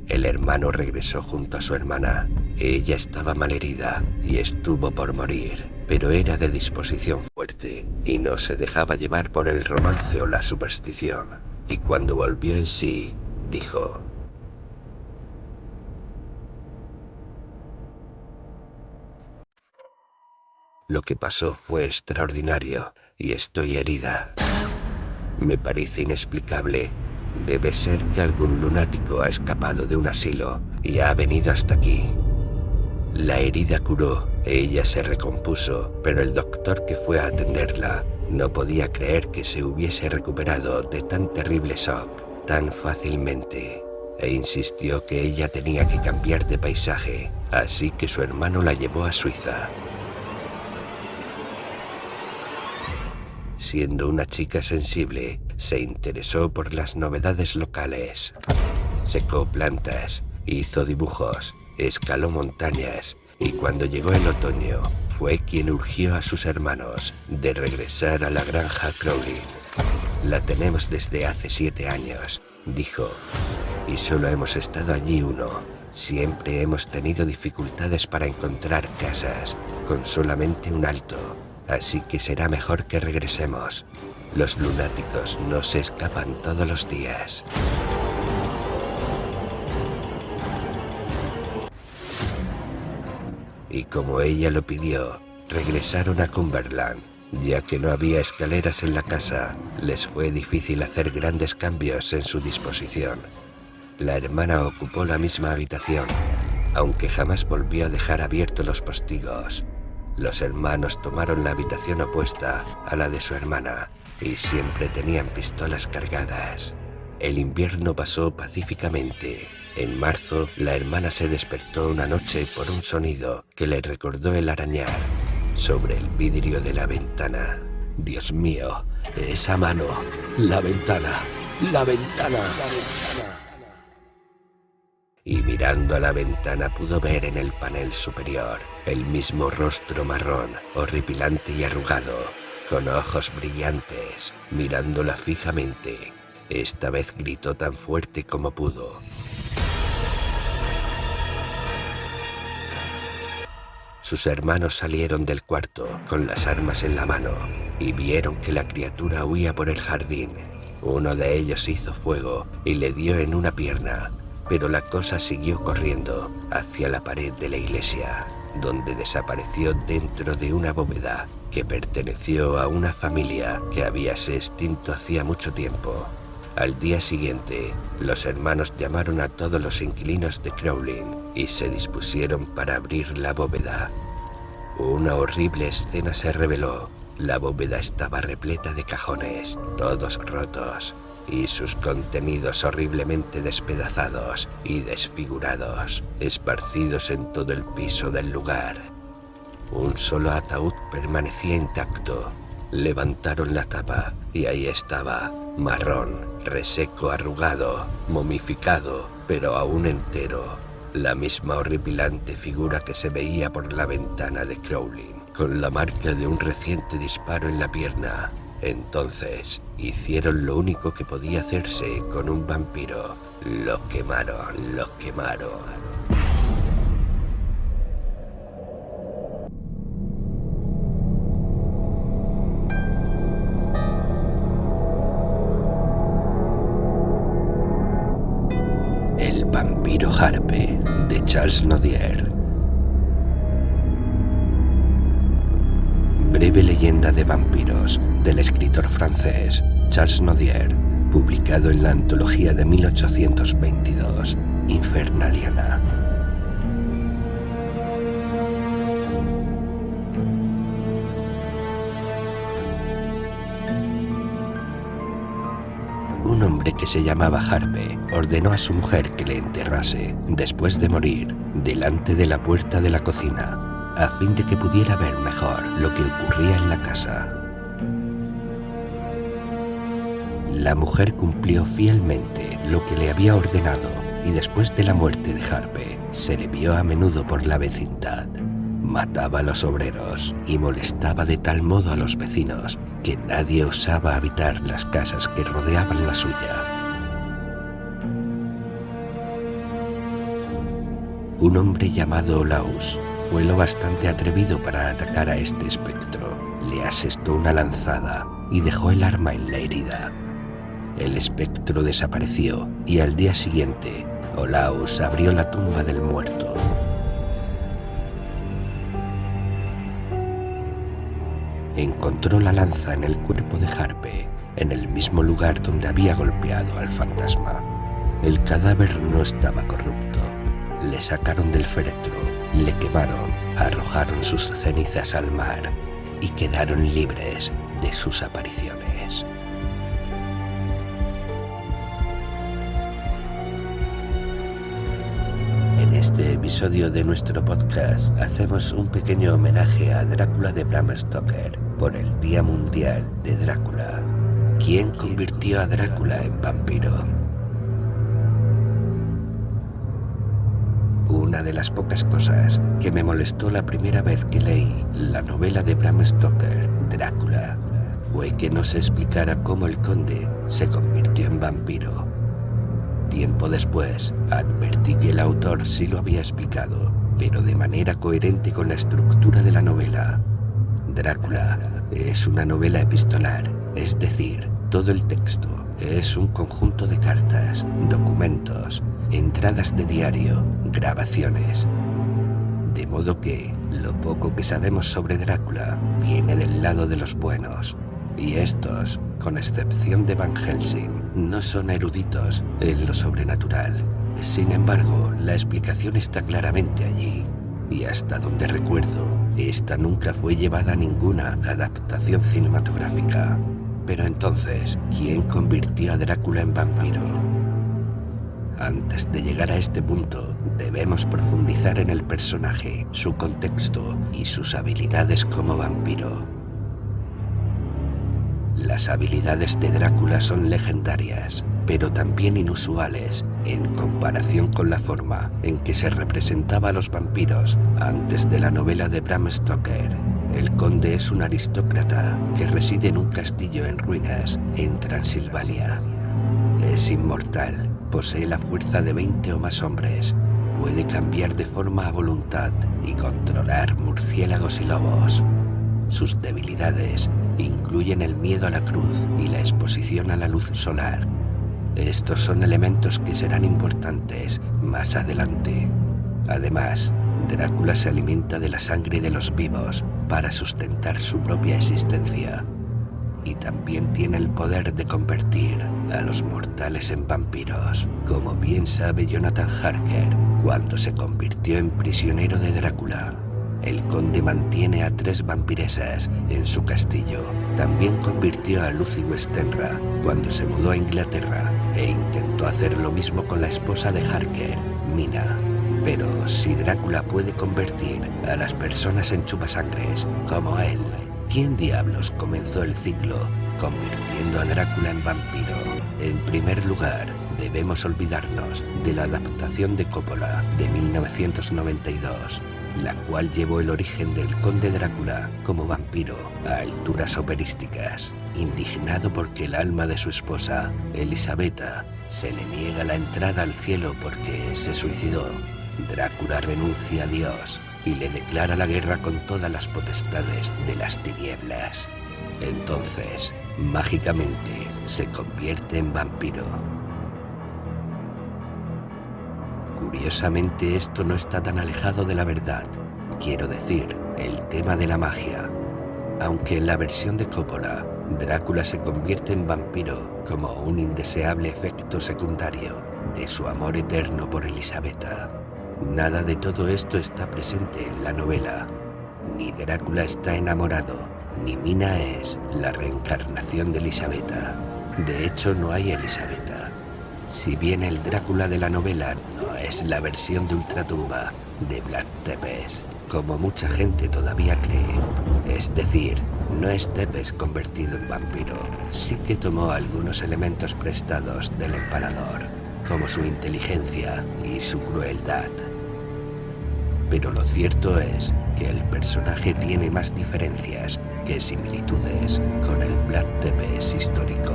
El hermano regresó junto a su hermana. Ella estaba malherida y estuvo por morir, pero era de disposición fuerte y no se dejaba llevar por el romance o la superstición. Y cuando volvió en sí, dijo: «Lo que pasó fue extraordinario y estoy herida. Me parece inexplicable. Debe ser que algún lunático ha escapado de un asilo y ha venido hasta aquí». La herida curó, ella se recompuso, pero el doctor que fue a atenderla no podía creer que se hubiese recuperado de tan terrible shock tan fácilmente, e insistió que ella tenía que cambiar de paisaje, así que su hermano la llevó a Suiza. Siendo una chica sensible, se interesó por las novedades locales. Secó plantas, hizo dibujos, escaló montañas y cuando llegó el otoño, fue quien urgió a sus hermanos de regresar a la granja Crowley. «La tenemos desde hace 7 años», dijo, «y solo hemos estado allí 1. Siempre hemos tenido dificultades para encontrar casas, con solamente un alto. Así que será mejor que regresemos. Los lunáticos no se escapan todos los días». Y como ella lo pidió, regresaron a Cumberland. Ya que no había escaleras en la casa, les fue difícil hacer grandes cambios en su disposición. La hermana ocupó la misma habitación, aunque jamás volvió a dejar abiertos los postigos. Los hermanos tomaron la habitación opuesta a la de su hermana y siempre tenían pistolas cargadas. El invierno pasó pacíficamente. En marzo, la hermana se despertó una noche por un sonido que le recordó el arañar sobre el vidrio de la ventana. «Dios mío, esa mano, la ventana, la ventana, la ventana». Y mirando a la ventana pudo ver en el panel superior el mismo rostro marrón, horripilante y arrugado, con ojos brillantes, mirándola fijamente. Esta vez gritó tan fuerte como pudo. Sus hermanos salieron del cuarto con las armas en la mano y vieron que la criatura huía por el jardín. Uno de ellos hizo fuego y le dio en una pierna, pero la cosa siguió corriendo hacia la pared de la iglesia, donde desapareció dentro de una bóveda que perteneció a una familia que habíase extinto hacía mucho tiempo. Al día siguiente, los hermanos llamaron a todos los inquilinos de Crowley y se dispusieron para abrir la bóveda. Una horrible escena se reveló La bóveda estaba repleta de cajones, todos rotos, y sus contenidos horriblemente despedazados y desfigurados, esparcidos en todo el piso del lugar. Un solo ataúd permanecía intacto. Levantaron la tapa y ahí estaba, marrón, reseco, arrugado, momificado, pero aún entero, la misma horripilante figura que se veía por la ventana de Crowley, con la marca de un reciente disparo en la pierna. Entonces, hicieron lo único que podía hacerse con un vampiro. Lo quemaron. El vampiro Harpe, de Charles Nodier. Breve leyenda de vampiros, del escritor francés Charles Nodier, publicado en la antología de 1822, Infernaliana. Un hombre que se llamaba Harpe ordenó a su mujer que le enterrase, después de morir, delante de la puerta de la cocina, a fin de que pudiera ver mejor lo que ocurría en la casa. La mujer cumplió fielmente lo que le había ordenado y después de la muerte de Harpe se le vio a menudo por la vecindad. Mataba a los obreros y molestaba de tal modo a los vecinos que nadie osaba habitar las casas que rodeaban la suya. Un hombre llamado Olaus fue lo bastante atrevido para atacar a este espectro. Le asestó una lanzada y dejó el arma en la herida. El espectro desapareció y al día siguiente, Olaus abrió la tumba del muerto. Encontró la lanza en el cuerpo de Harpe, en el mismo lugar donde había golpeado al fantasma. El cadáver no estaba corrupto. Le sacaron del féretro, le quemaron, arrojaron sus cenizas al mar y quedaron libres de sus apariciones. En este episodio de nuestro podcast hacemos un pequeño homenaje a Drácula de Bram Stoker por el Día Mundial de Drácula. ¿Quién convirtió a Drácula en vampiro? Una de las pocas cosas que me molestó la primera vez que leí la novela de Bram Stoker, Drácula, fue que no se explicara cómo el conde se convirtió en vampiro. Tiempo después, advertí que el autor sí lo había explicado, pero de manera coherente con la estructura de la novela. Drácula es una novela epistolar, es decir, todo el texto es un conjunto de cartas, documentos, entradas de diario, grabaciones. De modo que lo poco que sabemos sobre Drácula viene del lado de los buenos. Y estos, con excepción de Van Helsing, no son eruditos en lo sobrenatural. Sin embargo, la explicación está claramente allí. Y hasta donde recuerdo, esta nunca fue llevada a ninguna adaptación cinematográfica. Pero entonces, ¿quién convirtió a Drácula en vampiro? Antes de llegar a este punto, debemos profundizar en el personaje, su contexto y sus habilidades como vampiro. Las habilidades de Drácula son legendarias, pero también inusuales en comparación con la forma en que se representaba a los vampiros antes de la novela de Bram Stoker. El conde es un aristócrata que reside en un castillo en ruinas en Transilvania. Es inmortal, posee la fuerza de 20 o más hombres, puede cambiar de forma a voluntad y controlar murciélagos y lobos. Sus debilidades incluyen el miedo a la cruz y la exposición a la luz solar. Estos son elementos que serán importantes más adelante. Además, Drácula se alimenta de la sangre de los vivos para sustentar su propia existencia. Y también tiene el poder de convertir a los mortales en vampiros, como bien sabe Jonathan Harker cuando se convirtió en prisionero de Drácula. el conde mantiene a 3 vampiresas en su castillo. También convirtió a Lucy Westenra cuando se mudó a Inglaterra e intentó hacer lo mismo con la esposa de Harker, Mina. Pero si Drácula puede convertir a las personas en chupasangres como él, ¿quién diablos comenzó el ciclo convirtiendo a Drácula en vampiro? En primer lugar, debemos olvidarnos de la adaptación de Coppola de 1992, la cual llevó el origen del conde Drácula como vampiro a alturas operísticas. Indignado porque el alma de su esposa, Elisabetta, se le niega la entrada al cielo porque se suicidó, Drácula renuncia a Dios y le declara la guerra con todas las potestades de las tinieblas. Entonces, mágicamente, se convierte en vampiro. Curiosamente, esto no está tan alejado de la verdad. Quiero decir, el tema de la magia. Aunque en la versión de Coppola, Drácula se convierte en vampiro como un indeseable efecto secundario de su amor eterno por Elisabetta. Nada de todo esto está presente en la novela. Ni Drácula está enamorado, ni Mina es la reencarnación de Elisabetta. De hecho, no hay Elisabetta. Si bien el Drácula de la novela no es la versión de ultratumba de Vlad Tepes, como mucha gente todavía cree. Es decir, no es Tepes convertido en vampiro, sí que tomó algunos elementos prestados del Empalador, como su inteligencia y su crueldad. Pero lo cierto es que el personaje tiene más diferencias que similitudes con el Vlad Tepes histórico.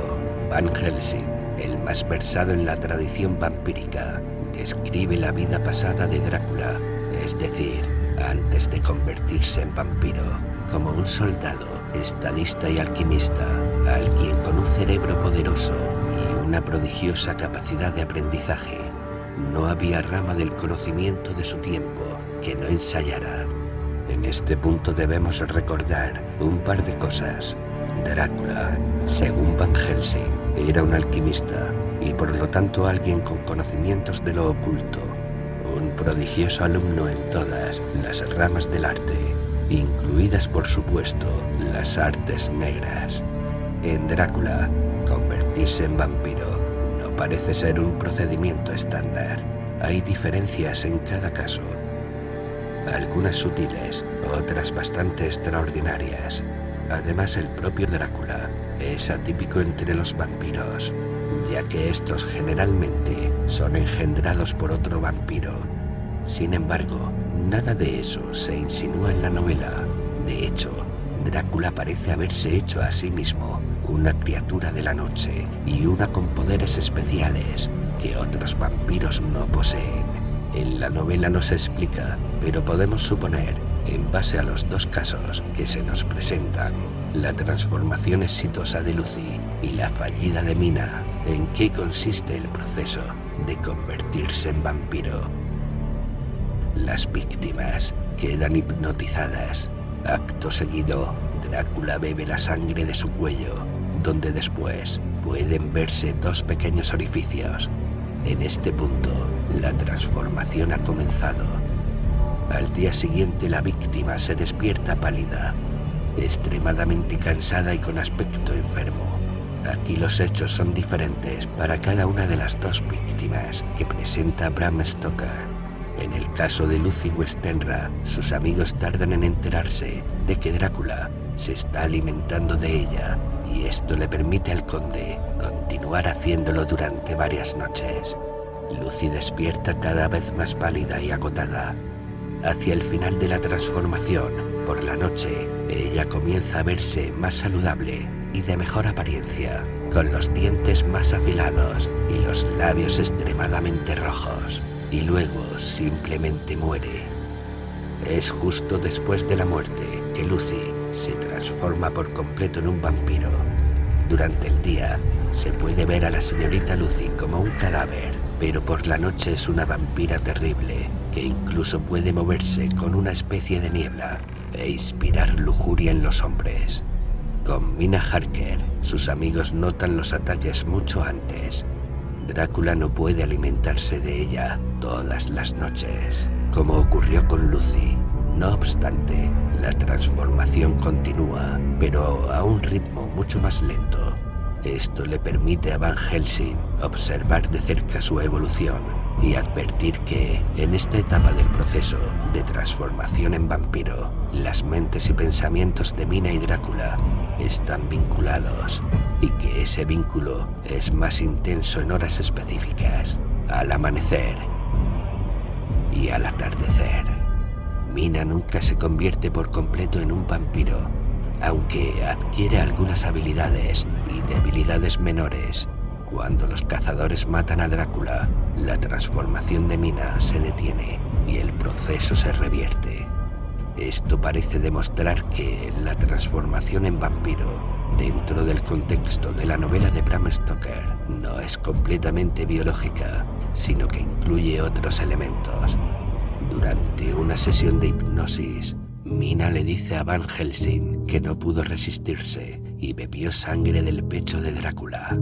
Van Helsing, el más versado en la tradición vampírica, describe la vida pasada de Drácula, es decir, antes de convertirse en vampiro, como un soldado, estadista y alquimista, alguien con un cerebro poderoso y una prodigiosa capacidad de aprendizaje. No había rama del conocimiento de su tiempo que no ensayara. En este punto debemos recordar un par de cosas. Drácula, según Van Helsing, era un alquimista y por lo tanto alguien con conocimientos de lo oculto, un prodigioso alumno en todas las ramas del arte, incluidas por supuesto las artes negras. En Drácula, convertirse en vampiro no parece ser un procedimiento estándar. Hay diferencias en cada caso, algunas sutiles, otras bastante extraordinarias. Además, el propio Drácula es atípico entre los vampiros, ya que estos generalmente son engendrados por otro vampiro. Sin embargo, nada de eso se insinúa en la novela. De hecho, Drácula parece haberse hecho a sí mismo una criatura de la noche y una con poderes especiales que otros vampiros no poseen. En la novela no se explica, pero podemos suponer, en base a los dos casos que se nos presentan, la transformación exitosa de Lucy y la fallida de Mina, en qué consiste el proceso de convertirse en vampiro. Las víctimas quedan hipnotizadas. Acto seguido, Drácula bebe la sangre de su cuello, donde después pueden verse dos pequeños orificios. En este punto, la transformación ha comenzado. Al día siguiente la víctima se despierta pálida, extremadamente cansada y con aspecto enfermo. Aquí los hechos son diferentes para cada una de las dos víctimas que presenta Bram Stoker. En el caso de Lucy Westenra, sus amigos tardan en enterarse de que Drácula se está alimentando de ella, y esto le permite al conde continuar haciéndolo durante varias noches. Lucy despierta cada vez más pálida y agotada. Hacia el final de la transformación, por la noche, ella comienza a verse más saludable y de mejor apariencia, con los dientes más afilados y los labios extremadamente rojos, y luego simplemente muere. Es justo después de la muerte que Lucy se transforma por completo en un vampiro. Durante el día se puede ver a la señorita Lucy como un cadáver, pero por la noche es una vampira terrible que incluso puede moverse con una especie de niebla e inspirar lujuria en los hombres. Con Mina Harker, sus amigos notan los ataques mucho antes. Drácula no puede alimentarse de ella todas las noches, como ocurrió con Lucy. No obstante, la transformación continúa, pero a un ritmo mucho más lento. Esto le permite a Van Helsing observar de cerca su evolución y advertir que, en esta etapa del proceso de transformación en vampiro, las mentes y pensamientos de Mina y Drácula están vinculados y que ese vínculo es más intenso en horas específicas, al amanecer y al atardecer. Mina nunca se convierte por completo en un vampiro, aunque adquiere algunas habilidades y debilidades menores. Cuando los cazadores matan a Drácula, la transformación de Mina se detiene y el proceso se revierte. Esto parece demostrar que la transformación en vampiro, dentro del contexto de la novela de Bram Stoker, no es completamente biológica, sino que incluye otros elementos. Durante una sesión de hipnosis, Mina le dice a Van Helsing que no pudo resistirse y bebió sangre del pecho de Drácula.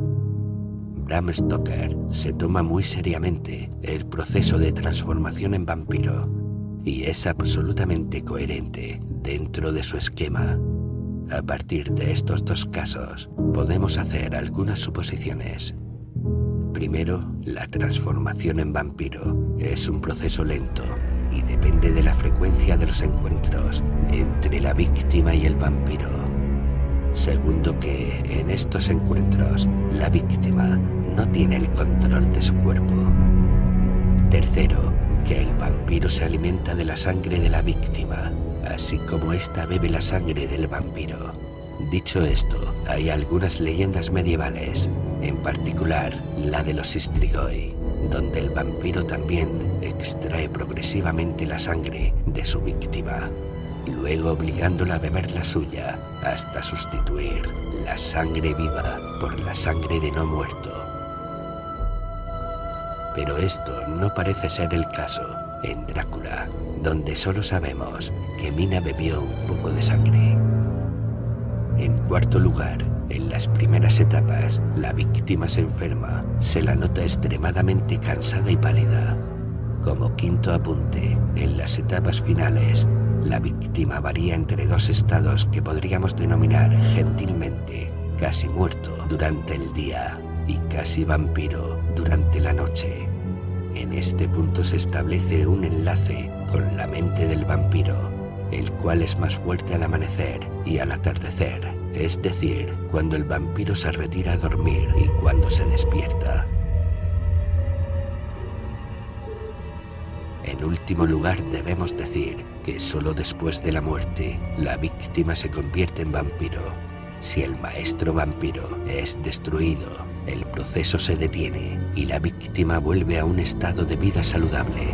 Bram Stoker se toma muy seriamente el proceso de transformación en vampiro y es absolutamente coherente dentro de su esquema. A partir de estos dos casos, podemos hacer algunas suposiciones. Primero, la transformación en vampiro es un proceso lento y depende de la frecuencia de los encuentros entre la víctima y el vampiro. Segundo, que en estos encuentros la víctima no tiene el control de su cuerpo. Tercero, que el vampiro se alimenta de la sangre de la víctima, así como ésta bebe la sangre del vampiro. Dicho esto, hay algunas leyendas medievales, en particular la de los Strigoi, donde el vampiro también extrae progresivamente la sangre de su víctima, luego obligándola a beber la suya hasta sustituir la sangre viva por la sangre de no muerto. Pero esto no parece ser el caso en Drácula, donde solo sabemos que Mina bebió un poco de sangre. En cuarto lugar, en las primeras etapas, la víctima se enferma, se la nota extremadamente cansada y pálida. Como quinto apunte, en las etapas finales, la víctima varía entre dos estados que podríamos denominar gentilmente casi muerto durante el día y casi vampiro durante la noche. En este punto se establece un enlace con la mente del vampiro, el cual es más fuerte al amanecer y al atardecer, es decir, cuando el vampiro se retira a dormir y cuando se despierta. En último lugar, debemos decir que solo después de la muerte, la víctima se convierte en vampiro. Si el maestro vampiro es destruido, el proceso se detiene y la víctima vuelve a un estado de vida saludable.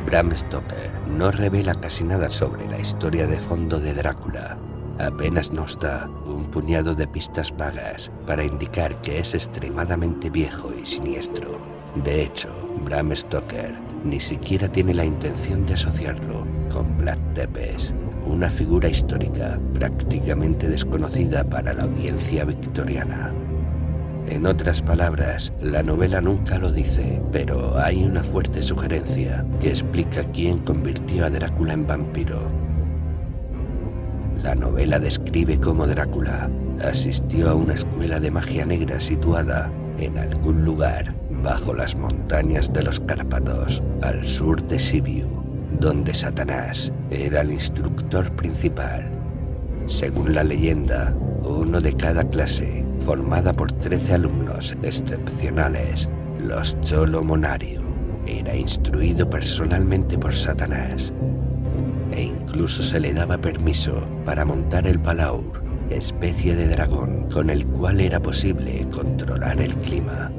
Bram Stoker no revela casi nada sobre la historia de fondo de Drácula. Apenas nos da un puñado de pistas vagas para indicar que es extremadamente viejo y siniestro. De hecho, Bram Stoker ni siquiera tiene la intención de asociarlo con Vlad Tepes, una figura histórica prácticamente desconocida para la audiencia victoriana. En otras palabras, la novela nunca lo dice, pero hay una fuerte sugerencia que explica quién convirtió a Drácula en vampiro. La novela describe cómo Drácula asistió a una escuela de magia negra situada en algún lugar bajo las montañas de los Cárpatos, al sur de Sibiu, donde Satanás era el instructor principal. Según la leyenda, uno de cada clase, formada por 13 alumnos excepcionales, los Cholo Monarium, era instruido personalmente por Satanás, e incluso se le daba permiso para montar el Palaur, especie de dragón con el cual era posible controlar el clima.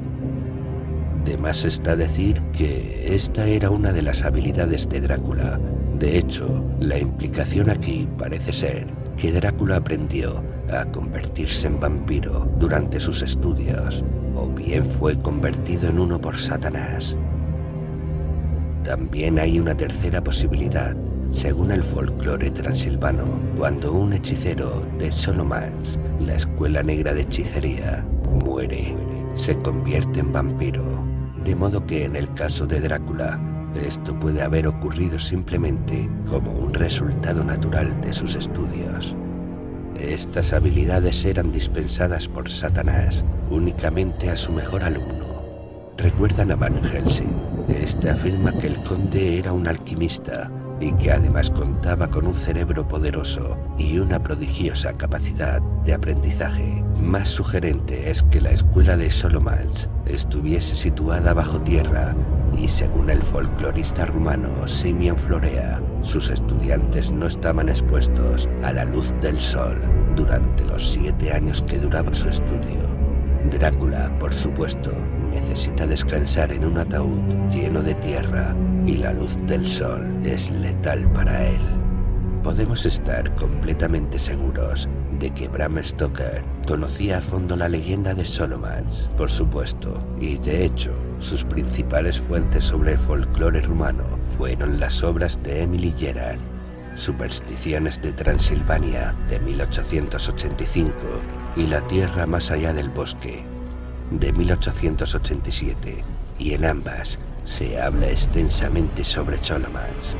De más está decir que esta era una de las habilidades de Drácula. De hecho, la implicación aquí parece ser que Drácula aprendió a convertirse en vampiro durante sus estudios, o bien fue convertido en uno por Satanás. También hay una tercera posibilidad. Según el folclore transilvano, cuando un hechicero de Solomans, la escuela negra de hechicería, muere, se convierte en vampiro. De modo que en el caso de Drácula, Esto puede haber ocurrido simplemente como un resultado natural de sus estudios. Estas habilidades eran dispensadas por Satanás únicamente a su mejor alumno. ¿Recuerdan a Van Helsing? Este afirma que el conde era un alquimista y que además contaba con un cerebro poderoso y una prodigiosa capacidad de aprendizaje. Más sugerente es que la escuela de Solomons estuviese situada bajo tierra y, según el folclorista rumano Simeon Florea, sus estudiantes no estaban expuestos a la luz del sol durante los 7 años que duraba su estudio. Drácula, por supuesto, necesita descansar en un ataúd lleno de tierra y la luz del sol es letal para él. Podemos estar completamente seguros de que Bram Stoker conocía a fondo la leyenda de Solomons, por supuesto, y de hecho, sus principales fuentes sobre el folclore rumano fueron las obras de Emily Gerard, Supersticiones de Transilvania, de 1885, y La tierra más allá del bosque, de 1887, y en ambas se habla extensamente sobre Solomons.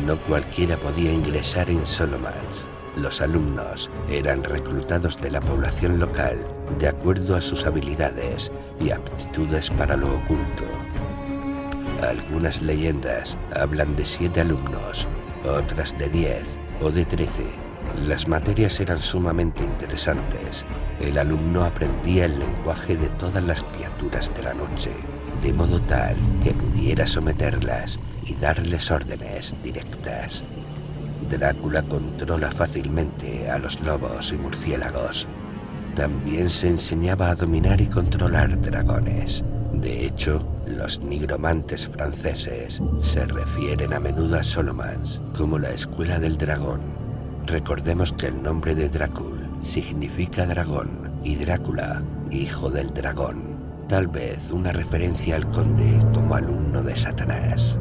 No cualquiera podía ingresar en Solomons. Los alumnos eran reclutados de la población local de acuerdo a sus habilidades y aptitudes para lo oculto. Algunas leyendas hablan de 7 alumnos, otras de 10 o de 13. Las materias eran sumamente interesantes. El alumno aprendía el lenguaje de todas las criaturas de la noche, de modo tal que pudiera someterlas y darles órdenes directas. Drácula controla fácilmente a los lobos y murciélagos. También se enseñaba a dominar y controlar dragones. De hecho, los nigromantes franceses se refieren a menudo a Solomons como la escuela del dragón. Recordemos que el nombre de Drácul significa dragón y Drácula, hijo del dragón. Tal vez una referencia al conde como alumno de Satanás.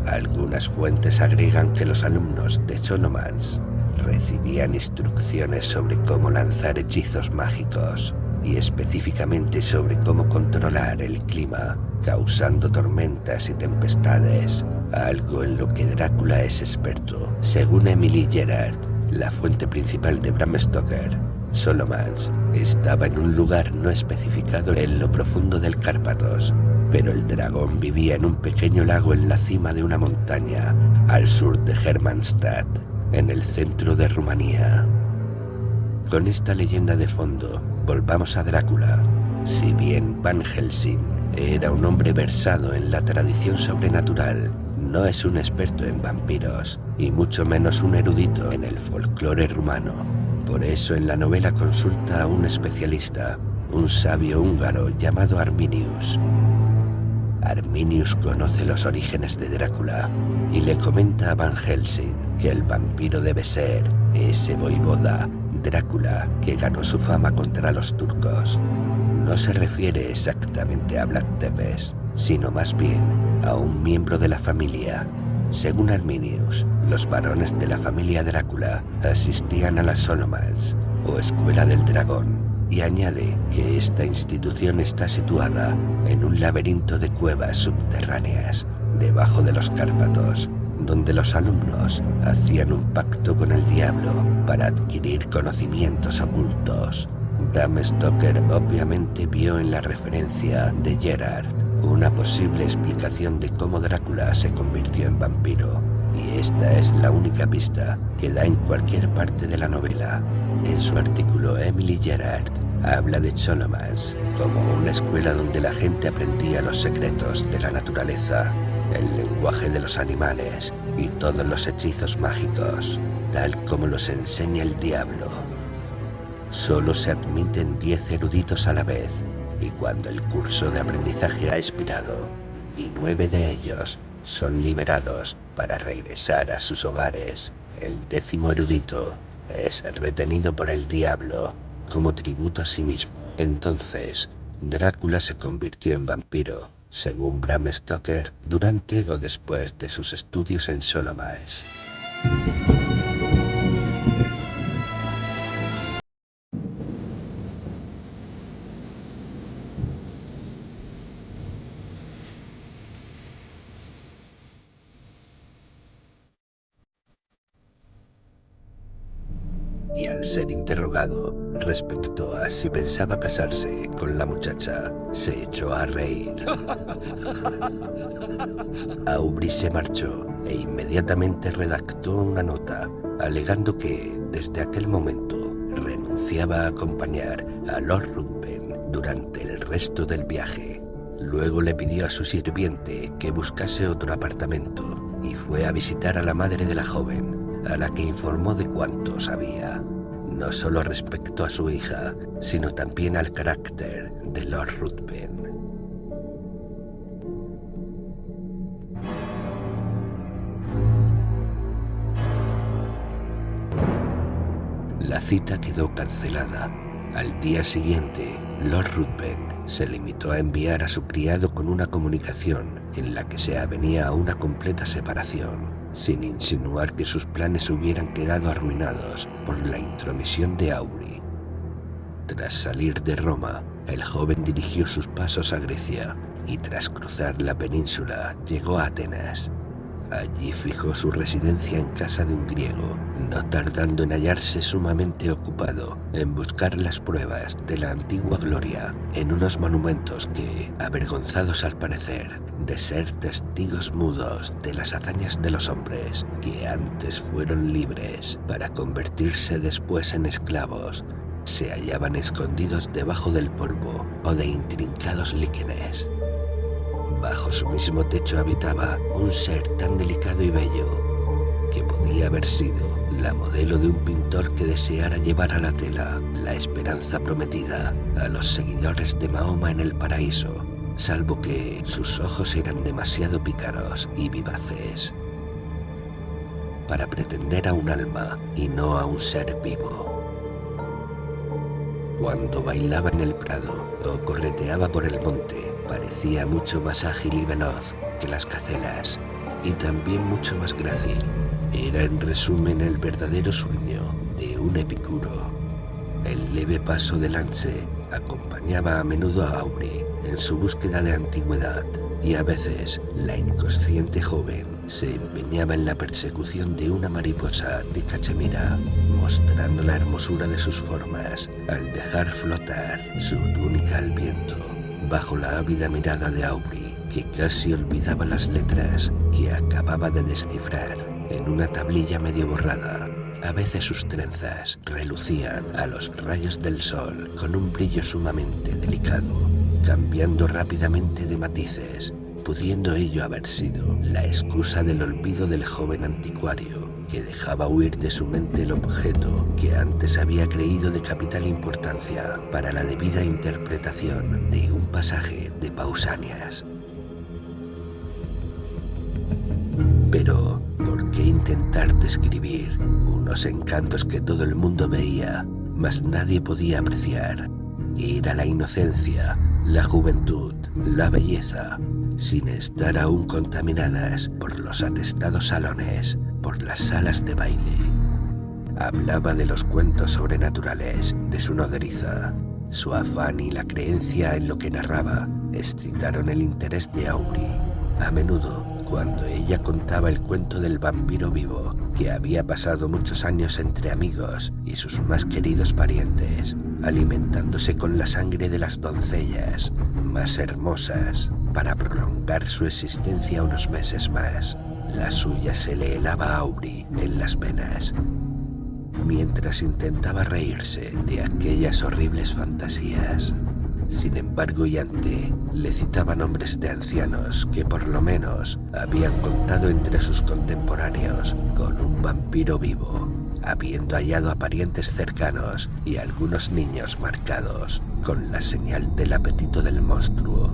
Algunas fuentes agregan que los alumnos de Solomons recibían instrucciones sobre cómo lanzar hechizos mágicos y específicamente sobre cómo controlar el clima, causando tormentas y tempestades, algo en lo que Drácula es experto. Según Emily Gerard, la fuente principal de Bram Stoker, Solomons estaba en un lugar no especificado en lo profundo del Cárpatos, pero el dragón vivía en un pequeño lago en la cima de una montaña al sur de Hermannstadt, en el centro de Rumanía. Con esta leyenda de fondo, volvamos a Drácula. Si bien Van Helsing era un hombre versado en la tradición sobrenatural, no es un experto en vampiros, y mucho menos un erudito en el folclore rumano. Por eso en la novela consulta a un especialista, un sabio húngaro llamado Arminius. Arminius conoce los orígenes de Drácula y le comenta a Van Helsing que el vampiro debe ser ese voivoda, Drácula, que ganó su fama contra los turcos. No se refiere exactamente a Vlad Tepes, sino más bien a un miembro de la familia. Según Arminius, los varones de la familia Drácula asistían a la Solomons, o Escuela del Dragón, y añade que esta institución está situada en un laberinto de cuevas subterráneas debajo de los Cárpatos, donde los alumnos hacían un pacto con el diablo para adquirir conocimientos ocultos. Bram Stoker obviamente vio en la referencia de Gerard una posible explicación de cómo Drácula se convirtió en vampiro, y esta es la única pista que da en cualquier parte de la novela. En su artículo, Emily Gerard habla de Solomons como una escuela donde la gente aprendía los secretos de la naturaleza, el lenguaje de los animales y todos los hechizos mágicos, tal como los enseña el diablo. Solo se admiten 10 eruditos a la vez, y cuando el curso de aprendizaje ha expirado, y 9 de ellos son liberados para regresar a sus hogares, el 10º erudito es retenido por el diablo como tributo a sí mismo. Entonces, Drácula se convirtió en vampiro, según Bram Stoker, durante o después de sus estudios en Solomons. y al ser interrogado respecto a si pensaba casarse con la muchacha, se echó a reír. Aubrey se marchó e inmediatamente redactó una nota alegando que, desde aquel momento, renunciaba a acompañar a Lord Ruthven durante el resto del viaje. Luego le pidió a su sirviente que buscase otro apartamento y fue a visitar a la madre de la joven, a la que informó de cuánto sabía, no solo respecto a su hija, sino también al carácter de Lord Ruthven. La cita quedó cancelada. Al día siguiente, Lord Ruthven se limitó a enviar a su criado con una comunicación en la que se avenía a una completa separación, sin insinuar que sus planes hubieran quedado arruinados por la intromisión de Aubrey. Tras salir de Roma, el joven dirigió sus pasos a Grecia y tras cruzar la península llegó a Atenas. Allí fijó su residencia en casa de un griego, no tardando en hallarse sumamente ocupado en buscar las pruebas de la antigua gloria en unos monumentos que, avergonzados al parecer de ser testigos mudos de las hazañas de los hombres que antes fueron libres para convertirse después en esclavos, se hallaban escondidos debajo del polvo o de intrincados líquenes. Bajo su mismo techo habitaba un ser tan delicado y bello que podía haber sido la modelo de un pintor que deseara llevar a la tela la esperanza prometida a los seguidores de Mahoma en el paraíso, salvo que sus ojos eran demasiado pícaros y vivaces para pretender a un alma y no a un ser vivo. Cuando bailaba en el prado o correteaba por el monte, parecía mucho más ágil y veloz que las gacelas, y también mucho más grácil. Era en resumen el verdadero sueño de un epicuro. El leve paso de lance acompañaba a menudo a Aubrey en su búsqueda de antigüedad, y a veces la inconsciente joven se empeñaba en la persecución de una mariposa de cachemira, mostrando la hermosura de sus formas al dejar flotar su túnica al viento, bajo la ávida mirada de Aubrey, que casi olvidaba las letras que acababa de descifrar en una tablilla medio borrada. A veces sus trenzas relucían a los rayos del sol con un brillo sumamente delicado, cambiando rápidamente de matices, pudiendo ello haber sido la excusa del olvido del joven anticuario, que dejaba huir de su mente el objeto que antes había creído de capital importancia para la debida interpretación de un pasaje de Pausanias. Pero, ¿por qué intentar describir unos encantos que todo el mundo veía, mas nadie podía apreciar? Era la inocencia, la juventud, la belleza, sin estar aún contaminadas por los atestados salones, por las salas de baile. Hablaba de los cuentos sobrenaturales de su nodriza. Su afán y la creencia en lo que narraba excitaron el interés de Aubrey. A menudo, cuando ella contaba el cuento del vampiro vivo, que había pasado muchos años entre amigos y sus más queridos parientes, alimentándose con la sangre de las doncellas más hermosas para prolongar su existencia unos meses más, la suya se le helaba a Aubrey en las venas, mientras intentaba reírse de aquellas horribles fantasías. Sin embargo, Yante le citaba nombres de ancianos que por lo menos habían contado entre sus contemporáneos con un vampiro vivo, habiendo hallado a parientes cercanos y algunos niños marcados con la señal del apetito del monstruo.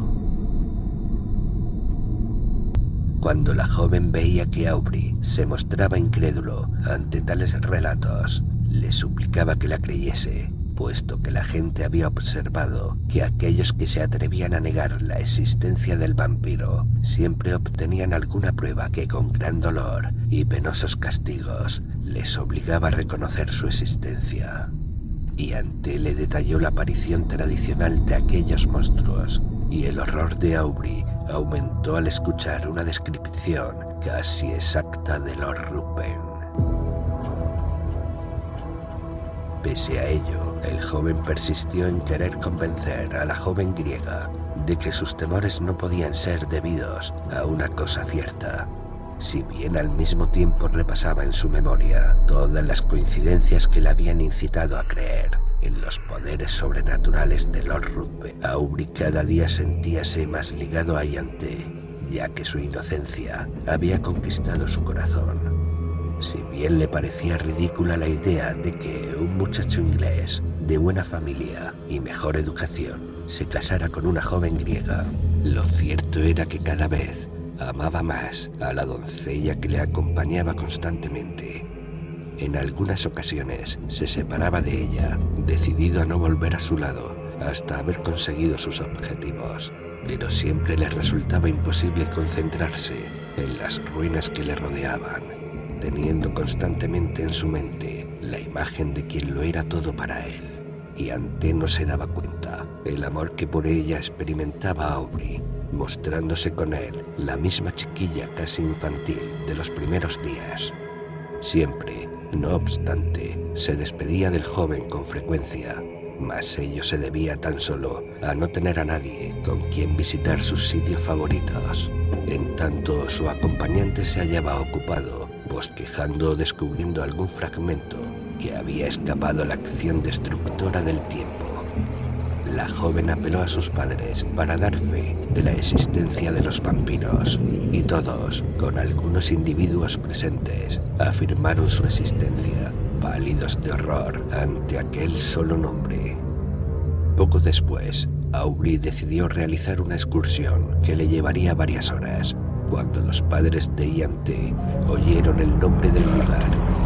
Cuando la joven veía que Aubrey se mostraba incrédulo ante tales relatos, le suplicaba que la creyese, puesto que la gente había observado que aquellos que se atrevían a negar la existencia del vampiro siempre obtenían alguna prueba que con gran dolor y penosos castigos les obligaba a reconocer su existencia. Y Ante le detalló la aparición tradicional de aquellos monstruos, y el horror de Aubrey aumentó al escuchar una descripción casi exacta de Lord Ruthven. Pese a ello, el joven persistió en querer convencer a la joven griega de que sus temores no podían ser debidos a una cosa cierta. Si bien al mismo tiempo repasaba en su memoria todas las coincidencias que le habían incitado a creer en los poderes sobrenaturales de Lord Ruthven, Aubrey cada día sentíase más ligado a Iante, ya que su inocencia había conquistado su corazón. Si bien le parecía ridícula la idea de que un muchacho inglés de buena familia y mejor educación se casara con una joven griega, lo cierto era que cada vez amaba más a la doncella que le acompañaba constantemente. En algunas ocasiones se separaba de ella, decidido a no volver a su lado hasta haber conseguido sus objetivos, pero siempre le resultaba imposible concentrarse en las ruinas que le rodeaban, teniendo constantemente en su mente la imagen de quien lo era todo para él. Y Ante no se daba cuenta el amor que por ella experimentaba Aubrey, mostrándose con él la misma chiquilla casi infantil de los primeros días. Siempre, no obstante, se despedía del joven con frecuencia, mas ello se debía tan solo a no tener a nadie con quien visitar sus sitios favoritos. En tanto, su acompañante se hallaba ocupado bosquejando o descubriendo algún fragmento que había escapado a la acción destructora del tiempo. La joven apeló a sus padres para dar fe de la existencia de los vampiros, y todos, con algunos individuos presentes, afirmaron su existencia, pálidos de horror ante aquel solo nombre. Poco después, Aubrey decidió realizar una excursión que le llevaría varias horas. Cuando los padres de Iante oyeron el nombre del lugar,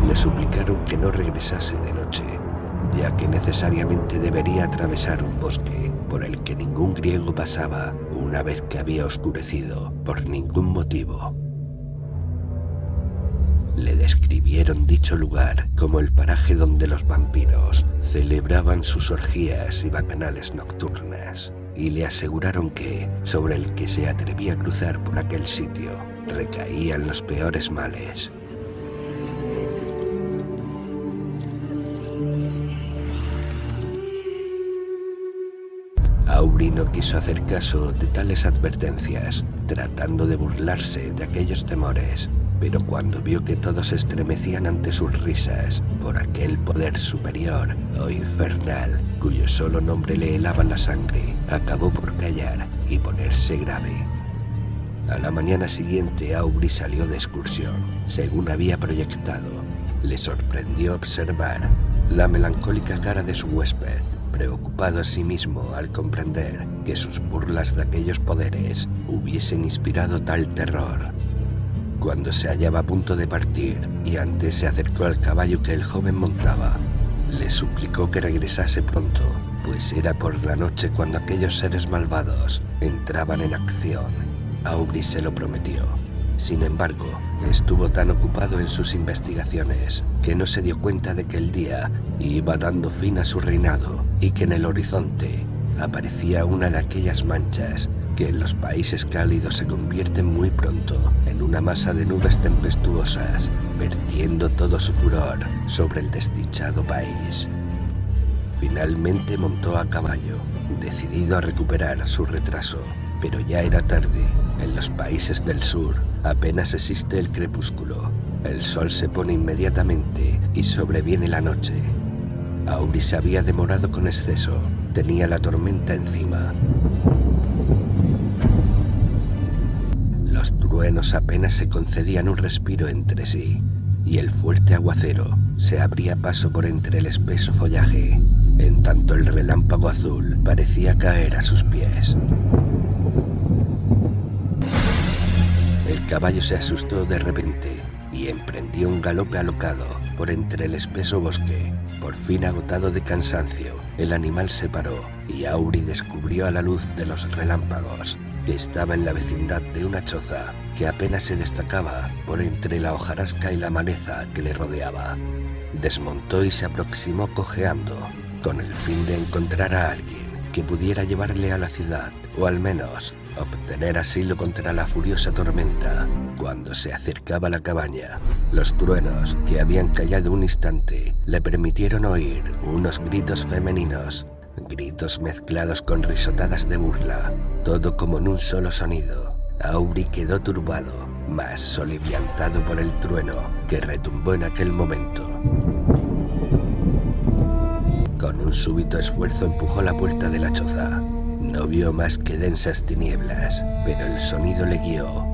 le suplicaron que no regresase de noche, ya que necesariamente debería atravesar un bosque por el que ningún griego pasaba una vez que había oscurecido por ningún motivo. Le describieron dicho lugar como el paraje donde los vampiros celebraban sus orgías y bacanales nocturnas, y le aseguraron que, sobre el que se atrevía a cruzar por aquel sitio, recaían los peores males. Aubrey no quiso hacer caso de tales advertencias, tratando de burlarse de aquellos temores, pero cuando vio que todos estremecían ante sus risas por aquel poder superior o infernal, cuyo solo nombre le helaba la sangre, acabó por callar y ponerse grave. A la mañana siguiente, Aubrey salió de excursión, según había proyectado. Le sorprendió observar la melancólica cara de su huésped, preocupado a sí mismo al comprender que sus burlas de aquellos poderes hubiesen inspirado tal terror. Cuando se hallaba a punto de partir, Iante se acercó al caballo que el joven montaba. Le suplicó que regresase pronto, pues era por la noche cuando aquellos seres malvados entraban en acción. Aubrey se lo prometió. Sin embargo, estuvo tan ocupado en sus investigaciones que no se dio cuenta de que el día iba dando fin a su reinado y que en el horizonte aparecía una de aquellas manchas que en los países cálidos se convierten muy pronto en una masa de nubes tempestuosas, vertiendo todo su furor sobre el desdichado país. Finalmente montó a caballo, decidido a recuperar su retraso, pero ya era tarde. En los países del sur apenas existe el crepúsculo. El sol se pone inmediatamente y sobreviene la noche. Aubrey se había demorado con exceso. Tenía la tormenta encima. Los truenos apenas se concedían un respiro entre sí, y el fuerte aguacero se abría paso por entre el espeso follaje, en tanto el relámpago azul parecía caer a sus pies. El caballo se asustó de repente y emprendió un galope alocado por entre el espeso bosque. Por fin, agotado de cansancio, el animal se paró y Aubrey descubrió a la luz de los relámpagos que estaba en la vecindad de una choza que apenas se destacaba por entre la hojarasca y la maleza que le rodeaba. Desmontó y se aproximó cojeando, con el fin de encontrar a alguien que pudiera llevarle a la ciudad, o al menos obtener asilo contra la furiosa tormenta. Cuando se acercaba a la cabaña, los truenos, que habían callado un instante, le permitieron oír unos gritos femeninos, gritos mezclados con risotadas de burla, todo como en un solo sonido. Aubrey quedó turbado, mas soliviantado por el trueno que retumbó en aquel momento. Con un súbito esfuerzo empujó la puerta de la choza. No vio más que densas tinieblas, pero el sonido le guió.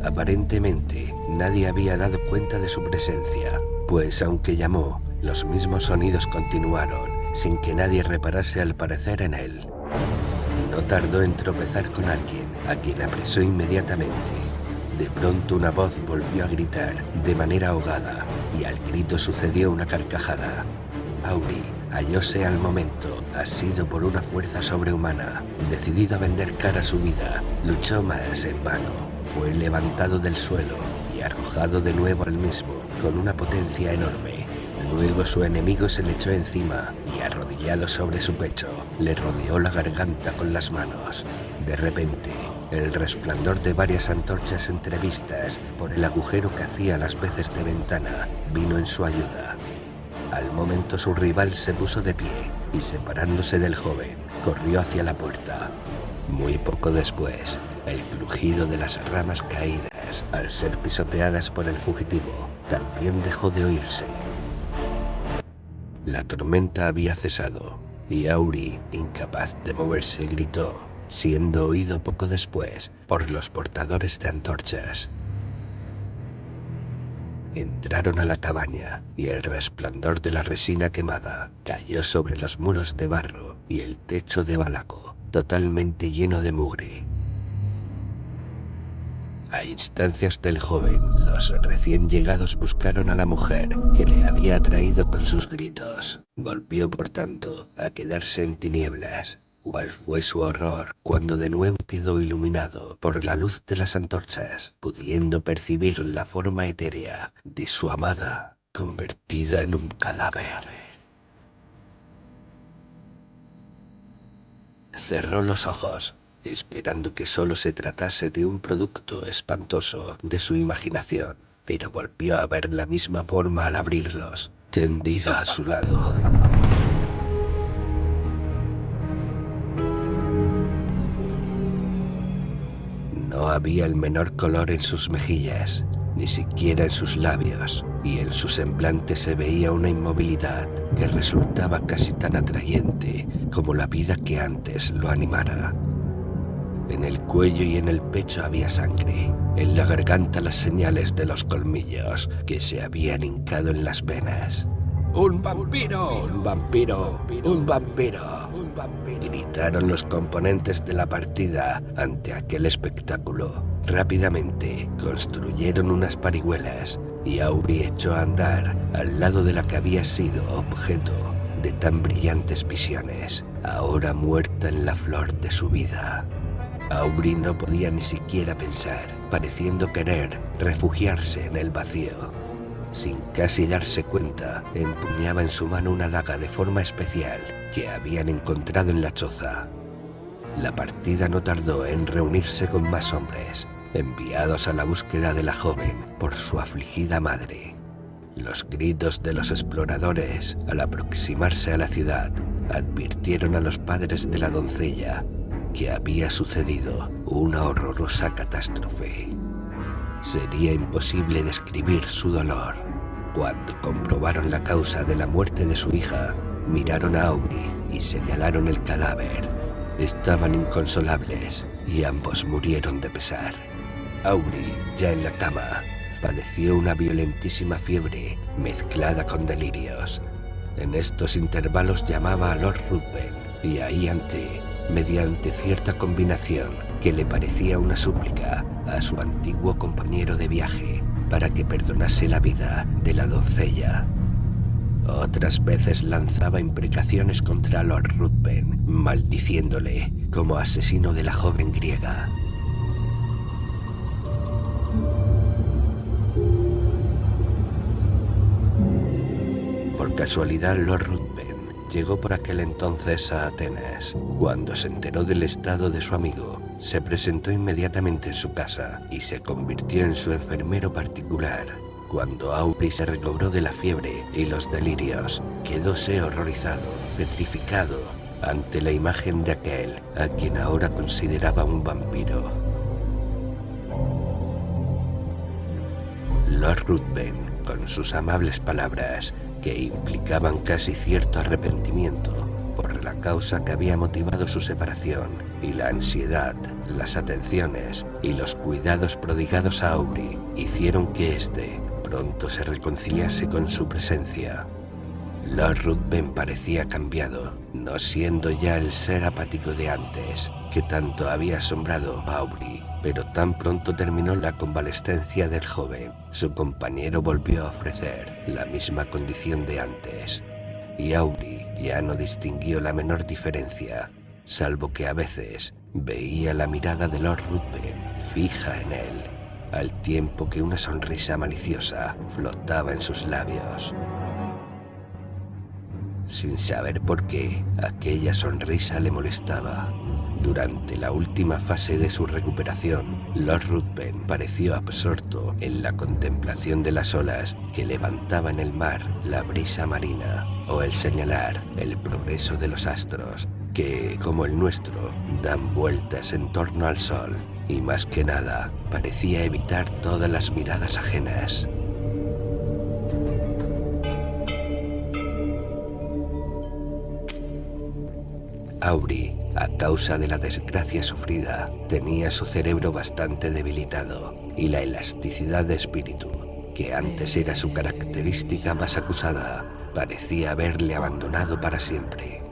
Aparentemente, nadie había dado cuenta de su presencia, pues aunque llamó, los mismos sonidos continuaron, sin que nadie reparase al parecer en él. No tardó en tropezar con alguien, a quien apresó inmediatamente. De pronto una voz volvió a gritar, de manera ahogada, y al grito sucedió una carcajada. Aubrey hallóse al momento, asido por una fuerza sobrehumana. Decidido a vender cara a su vida, luchó más en vano. Fue levantado del suelo y arrojado de nuevo al mismo, con una potencia enorme. Luego su enemigo se le echó encima y, arrodillado sobre su pecho, le rodeó la garganta con las manos. De repente, el resplandor de varias antorchas entrevistas por el agujero que hacía las veces de ventana vino en su ayuda. Al momento su rival se puso de pie y, separándose del joven, corrió hacia la puerta. Muy poco después, el crujido de las ramas caídas, al ser pisoteadas por el fugitivo, también dejó de oírse. La tormenta había cesado y Aubrey, incapaz de moverse, gritó, siendo oído poco después por los portadores de antorchas. Entraron a la cabaña y el resplandor de la resina quemada cayó sobre los muros de barro y el techo de balaco, totalmente lleno de mugre. A instancias del joven, los recién llegados buscaron a la mujer que le había atraído con sus gritos. Volvió, por tanto, a quedarse en tinieblas. ¿Cuál fue su horror cuando de nuevo quedó iluminado por la luz de las antorchas, pudiendo percibir la forma etérea de su amada, convertida en un cadáver? Cerró los ojos, esperando que solo se tratase de un producto espantoso de su imaginación, pero volvió a ver la misma forma al abrirlos, tendida a su lado. No había el menor color en sus mejillas, ni siquiera en sus labios, y en su semblante se veía una inmovilidad que resultaba casi tan atrayente como la vida que antes lo animara. En el cuello y en el pecho había sangre, en la garganta las señales de los colmillos que se habían hincado en las venas. ¡Un vampiro! ¡Un vampiro! ¡Un vampiro! ¡Un vampiro! Gritaron los componentes de la partida ante aquel espectáculo. Rápidamente construyeron unas parihuelas y Aubrey echó a andar al lado de la que había sido objeto de tan brillantes visiones, ahora muerta en la flor de su vida. Aubrey no podía ni siquiera pensar, pareciendo querer refugiarse en el vacío. Sin casi darse cuenta, empuñaba en su mano una daga de forma especial que habían encontrado en la choza. La partida no tardó en reunirse con más hombres, enviados a la búsqueda de la joven por su afligida madre. Los gritos de los exploradores, al aproximarse a la ciudad, advirtieron a los padres de la doncella que había sucedido una horrorosa catástrofe. Sería imposible describir su dolor. Cuando comprobaron la causa de la muerte de su hija, miraron a Aubrey y señalaron el cadáver. Estaban inconsolables y ambos murieron de pesar. Aubrey, ya en la cama, padeció una violentísima fiebre mezclada con delirios. En estos intervalos llamaba a Lord Ruthven y ahí mediante cierta combinación que le parecía una súplica a su antiguo compañero de viaje para que perdonase la vida de la doncella. Otras veces lanzaba imprecaciones contra Lord Ruthven, maldiciéndole como asesino de la joven griega. Por casualidad, Lord Ruthven llegó por aquel entonces a Atenas. Cuando se enteró del estado de su amigo, se presentó inmediatamente en su casa y se convirtió en su enfermero particular. Cuando Aubrey se recobró de la fiebre y los delirios, quedóse horrorizado, petrificado, ante la imagen de aquel a quien ahora consideraba un vampiro. Lord Ruthven, con sus amables palabras, que implicaban casi cierto arrepentimiento por la causa que había motivado su separación, y la ansiedad, las atenciones y los cuidados prodigados a Aubrey, hicieron que éste pronto se reconciliase con su presencia. Lord Ruthven parecía cambiado, no siendo ya el ser apático de antes, que tanto había asombrado a Aubrey, pero tan pronto terminó la convalescencia del joven, su compañero volvió a ofrecer la misma condición de antes, y Aubrey ya no distinguió la menor diferencia, salvo que a veces veía la mirada de Lord Ruthven fija en él, al tiempo que una sonrisa maliciosa flotaba en sus labios. Sin saber por qué, aquella sonrisa le molestaba. Durante la última fase de su recuperación, Lord Ruthven pareció absorto en la contemplación de las olas que levantaba en el mar la brisa marina, o el señalar el progreso de los astros, que, como el nuestro, dan vueltas en torno al sol, y más que nada, parecía evitar todas las miradas ajenas. Aubrey, a causa de la desgracia sufrida, tenía su cerebro bastante debilitado y la elasticidad de espíritu, que antes era su característica más acusada, parecía haberle abandonado para siempre.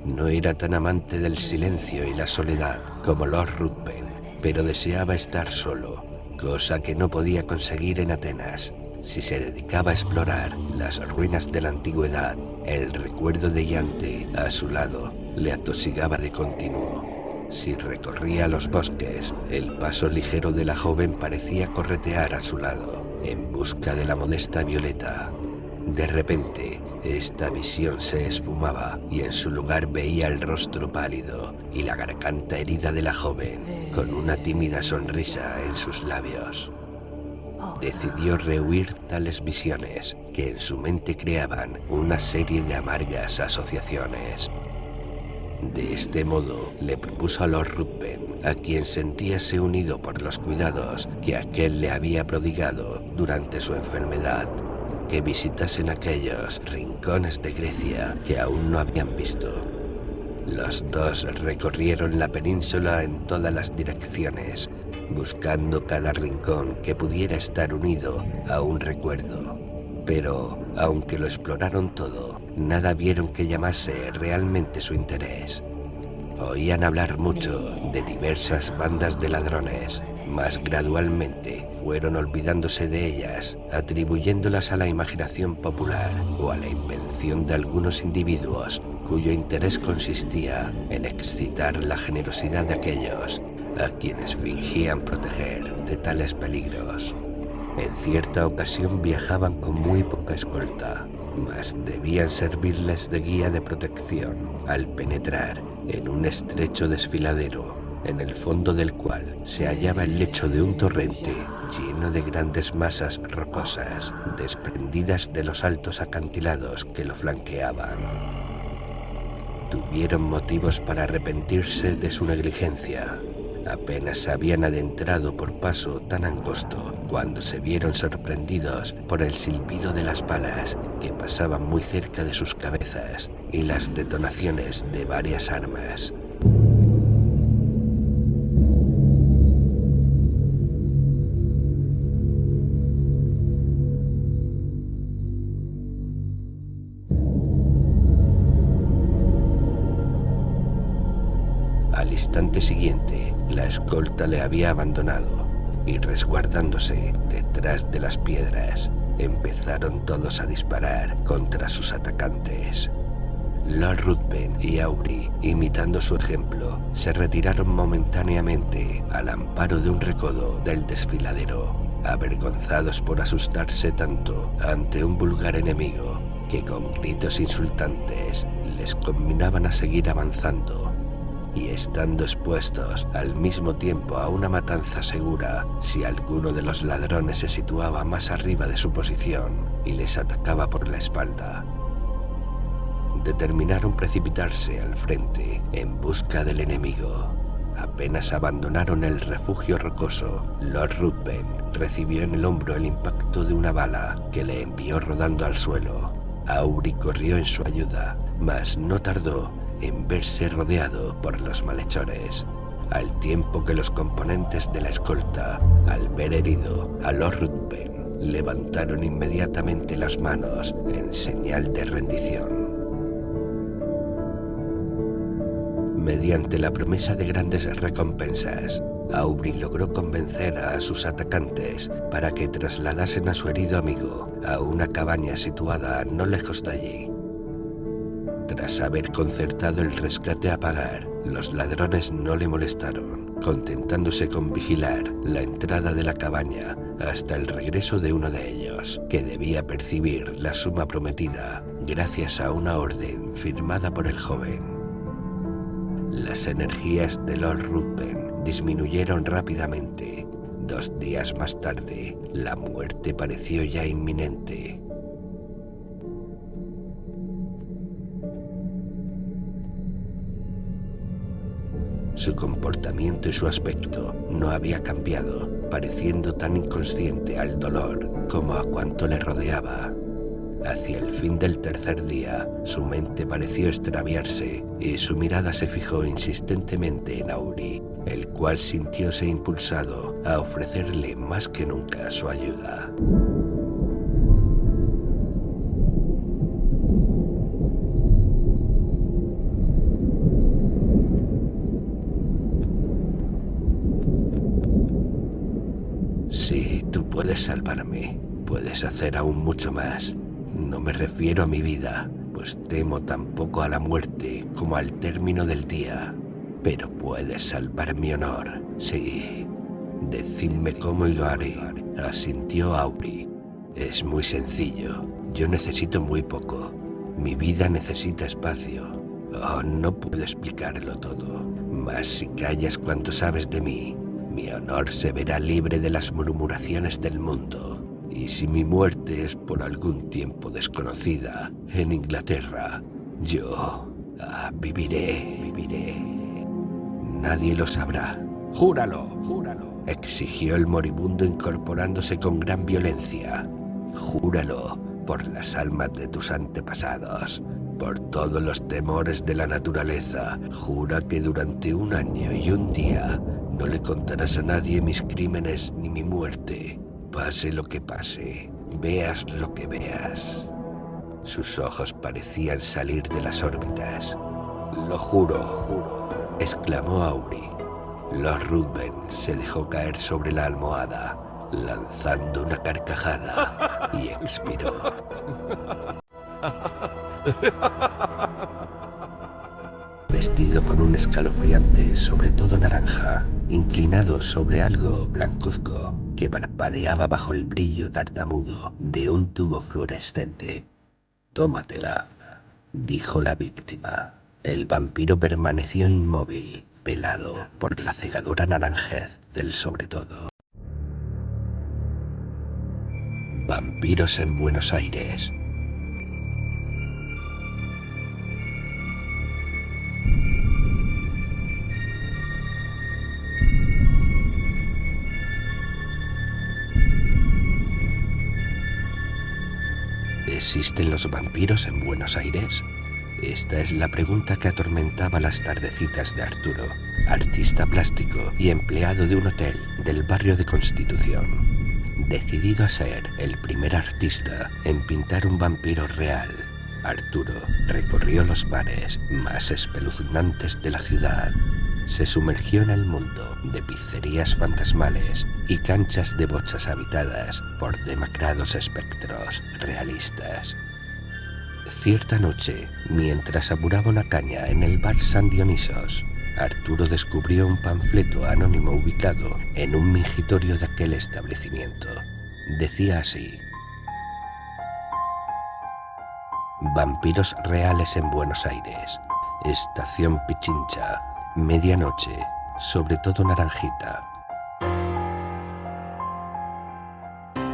No era tan amante del silencio y la soledad como Lord Ruthven, pero deseaba estar solo, cosa que no podía conseguir en Atenas. Si se dedicaba a explorar las ruinas de la antigüedad, el recuerdo de Iante a su lado le atosigaba de continuo. Si recorría los bosques, el paso ligero de la joven parecía corretear a su lado, en busca de la modesta Violeta. De repente, esta visión se esfumaba y en su lugar veía el rostro pálido y la garganta herida de la joven, con una tímida sonrisa en sus labios. Decidió rehuir tales visiones que en su mente creaban una serie de amargas asociaciones. De este modo le propuso a Lord Ruthven, a quien sentíase unido por los cuidados que aquel le había prodigado durante su enfermedad, que visitasen aquellos rincones de Grecia que aún no habían visto. Los dos recorrieron la península en todas las direcciones, buscando cada rincón que pudiera estar unido a un recuerdo. Pero, aunque lo exploraron todo, nada vieron que llamase realmente su interés. Oían hablar mucho de diversas bandas de ladrones, mas gradualmente fueron olvidándose de ellas, atribuyéndolas a la imaginación popular o a la invención de algunos individuos cuyo interés consistía en excitar la generosidad de aquellos a quienes fingían proteger de tales peligros. En cierta ocasión viajaban con muy poca escolta, mas debían servirles de guía de protección al penetrar en un estrecho desfiladero, en el fondo del cual se hallaba el lecho de un torrente lleno de grandes masas rocosas desprendidas de los altos acantilados que lo flanqueaban. Tuvieron motivos para arrepentirse de su negligencia. Apenas se habían adentrado por paso tan angosto cuando se vieron sorprendidos por el silbido de las balas que pasaban muy cerca de sus cabezas y las detonaciones de varias armas. Al instante siguiente, la escolta le había abandonado y, resguardándose detrás de las piedras, empezaron todos a disparar contra sus atacantes. Lord Ruthven y Aubrey, imitando su ejemplo, se retiraron momentáneamente al amparo de un recodo del desfiladero, avergonzados por asustarse tanto ante un vulgar enemigo que con gritos insultantes les conminaban a seguir avanzando y estando expuestos al mismo tiempo a una matanza segura si alguno de los ladrones se situaba más arriba de su posición y les atacaba por la espalda. Determinaron precipitarse al frente en busca del enemigo. Apenas abandonaron el refugio rocoso, Lord Ruthven recibió en el hombro el impacto de una bala que le envió rodando al suelo. Auri corrió en su ayuda, mas no tardó en verse rodeado por los malhechores, al tiempo que los componentes de la escolta, al ver herido a Lord Ruthven, levantaron inmediatamente las manos en señal de rendición. Mediante la promesa de grandes recompensas, Aubry logró convencer a sus atacantes para que trasladasen a su herido amigo a una cabaña situada no lejos de allí. Tras haber concertado el rescate a pagar, los ladrones no le molestaron, contentándose con vigilar la entrada de la cabaña hasta el regreso de uno de ellos, que debía percibir la suma prometida gracias a una orden firmada por el joven. Las energías de Lord Ruthven disminuyeron rápidamente. 2 días más tarde, la muerte pareció ya inminente. Su comportamiento y su aspecto no había cambiado, pareciendo tan inconsciente al dolor como a cuanto le rodeaba. Hacia el fin del tercer día, su mente pareció extraviarse y su mirada se fijó insistentemente en Auri, el cual sintióse impulsado a ofrecerle más que nunca su ayuda. Sí, tú puedes salvarme, puedes hacer aún mucho más. No me refiero a mi vida, pues temo tan poco a la muerte como al término del día. Pero puedes salvar mi honor, sí. Decidme cómo y lo haré, asintió Auri. Es muy sencillo, yo necesito muy poco. Mi vida necesita espacio. Oh, no puedo explicarlo todo, mas si callas cuanto sabes de mí, mi honor se verá libre de las murmuraciones del mundo. Y si mi muerte es por algún tiempo desconocida en Inglaterra, yo viviré. Nadie lo sabrá. ¡Júralo! Exigió el moribundo incorporándose con gran violencia. Júralo por las almas de tus antepasados, por todos los temores de la naturaleza. Jura que durante 1 año y 1 día no le contarás a nadie mis crímenes ni mi muerte. Pase lo que pase, veas lo que veas. Sus ojos parecían salir de las órbitas. Lo juro, exclamó Auri. Lord Ruthven se dejó caer sobre la almohada, lanzando una carcajada, y expiró. Vestido con un escalofriante sobre todo naranja, inclinado sobre algo blancuzco que parpadeaba bajo el brillo tartamudo de un tubo fluorescente. «Tómatela», dijo la víctima. El vampiro permaneció inmóvil, pelado por la cegadora naranjez del sobretodo. Vampiros en Buenos Aires. ¿Existen los vampiros en Buenos Aires? Esta es la pregunta que atormentaba las tardecitas de Arturo, artista plástico y empleado de un hotel del barrio de Constitución. Decidido a ser el primer artista en pintar un vampiro real, Arturo recorrió los bares más espeluznantes de la ciudad. Se sumergió en el mundo de pizzerías fantasmales y canchas de bochas habitadas por demacrados espectros realistas. Cierta noche, mientras apuraba una caña en el bar San Dionisos, Arturo descubrió un panfleto anónimo ubicado en un mingitorio de aquel establecimiento. Decía así: Vampiros reales en Buenos Aires. Estación Pichincha. Medianoche. Sobre todo Naranjita.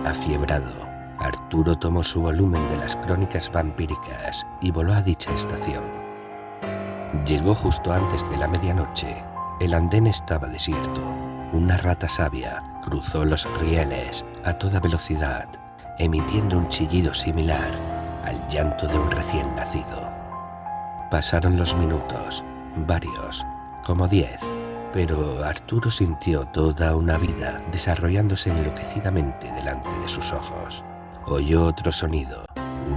Afiebrado, Arturo tomó su volumen de las crónicas vampíricas y voló a dicha estación. Llegó justo antes de la medianoche. El andén estaba desierto. Una rata sabia cruzó los rieles a toda velocidad, emitiendo un chillido similar al llanto de un recién nacido. Pasaron los minutos, varios, como 10, pero Arturo sintió toda una vida desarrollándose enloquecidamente delante de sus ojos. Oyó otro sonido,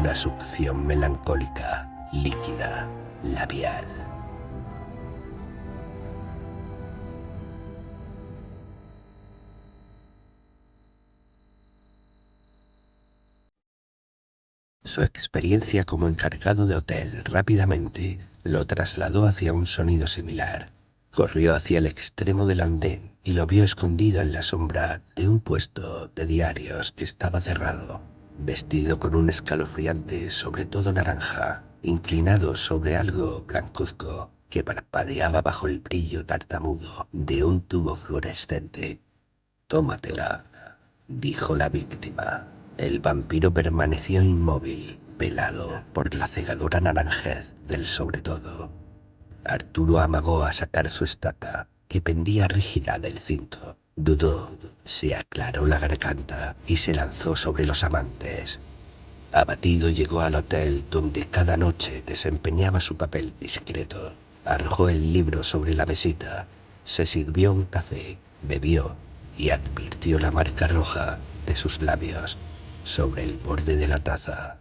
una succión melancólica, líquida, labial. Su experiencia como encargado de hotel rápidamente lo trasladó hacia un sonido similar. Corrió hacia el extremo del andén y lo vio escondido en la sombra de un puesto de diarios que estaba cerrado, vestido con un escalofriante sobre todo naranja, inclinado sobre algo blancuzco que parpadeaba bajo el brillo tartamudo de un tubo fluorescente. «Tómatela», dijo la víctima. El vampiro permaneció inmóvil, velado por la cegadora naranjez del sobretodo. Arturo amagó a sacar su estaca, que pendía rígida del cinto. Dudó, se aclaró la garganta y se lanzó sobre los amantes. Abatido llegó al hotel donde cada noche desempeñaba su papel discreto. Arrojó el libro sobre la mesita, se sirvió un café, bebió y advirtió la marca roja de sus labios sobre el borde de la taza.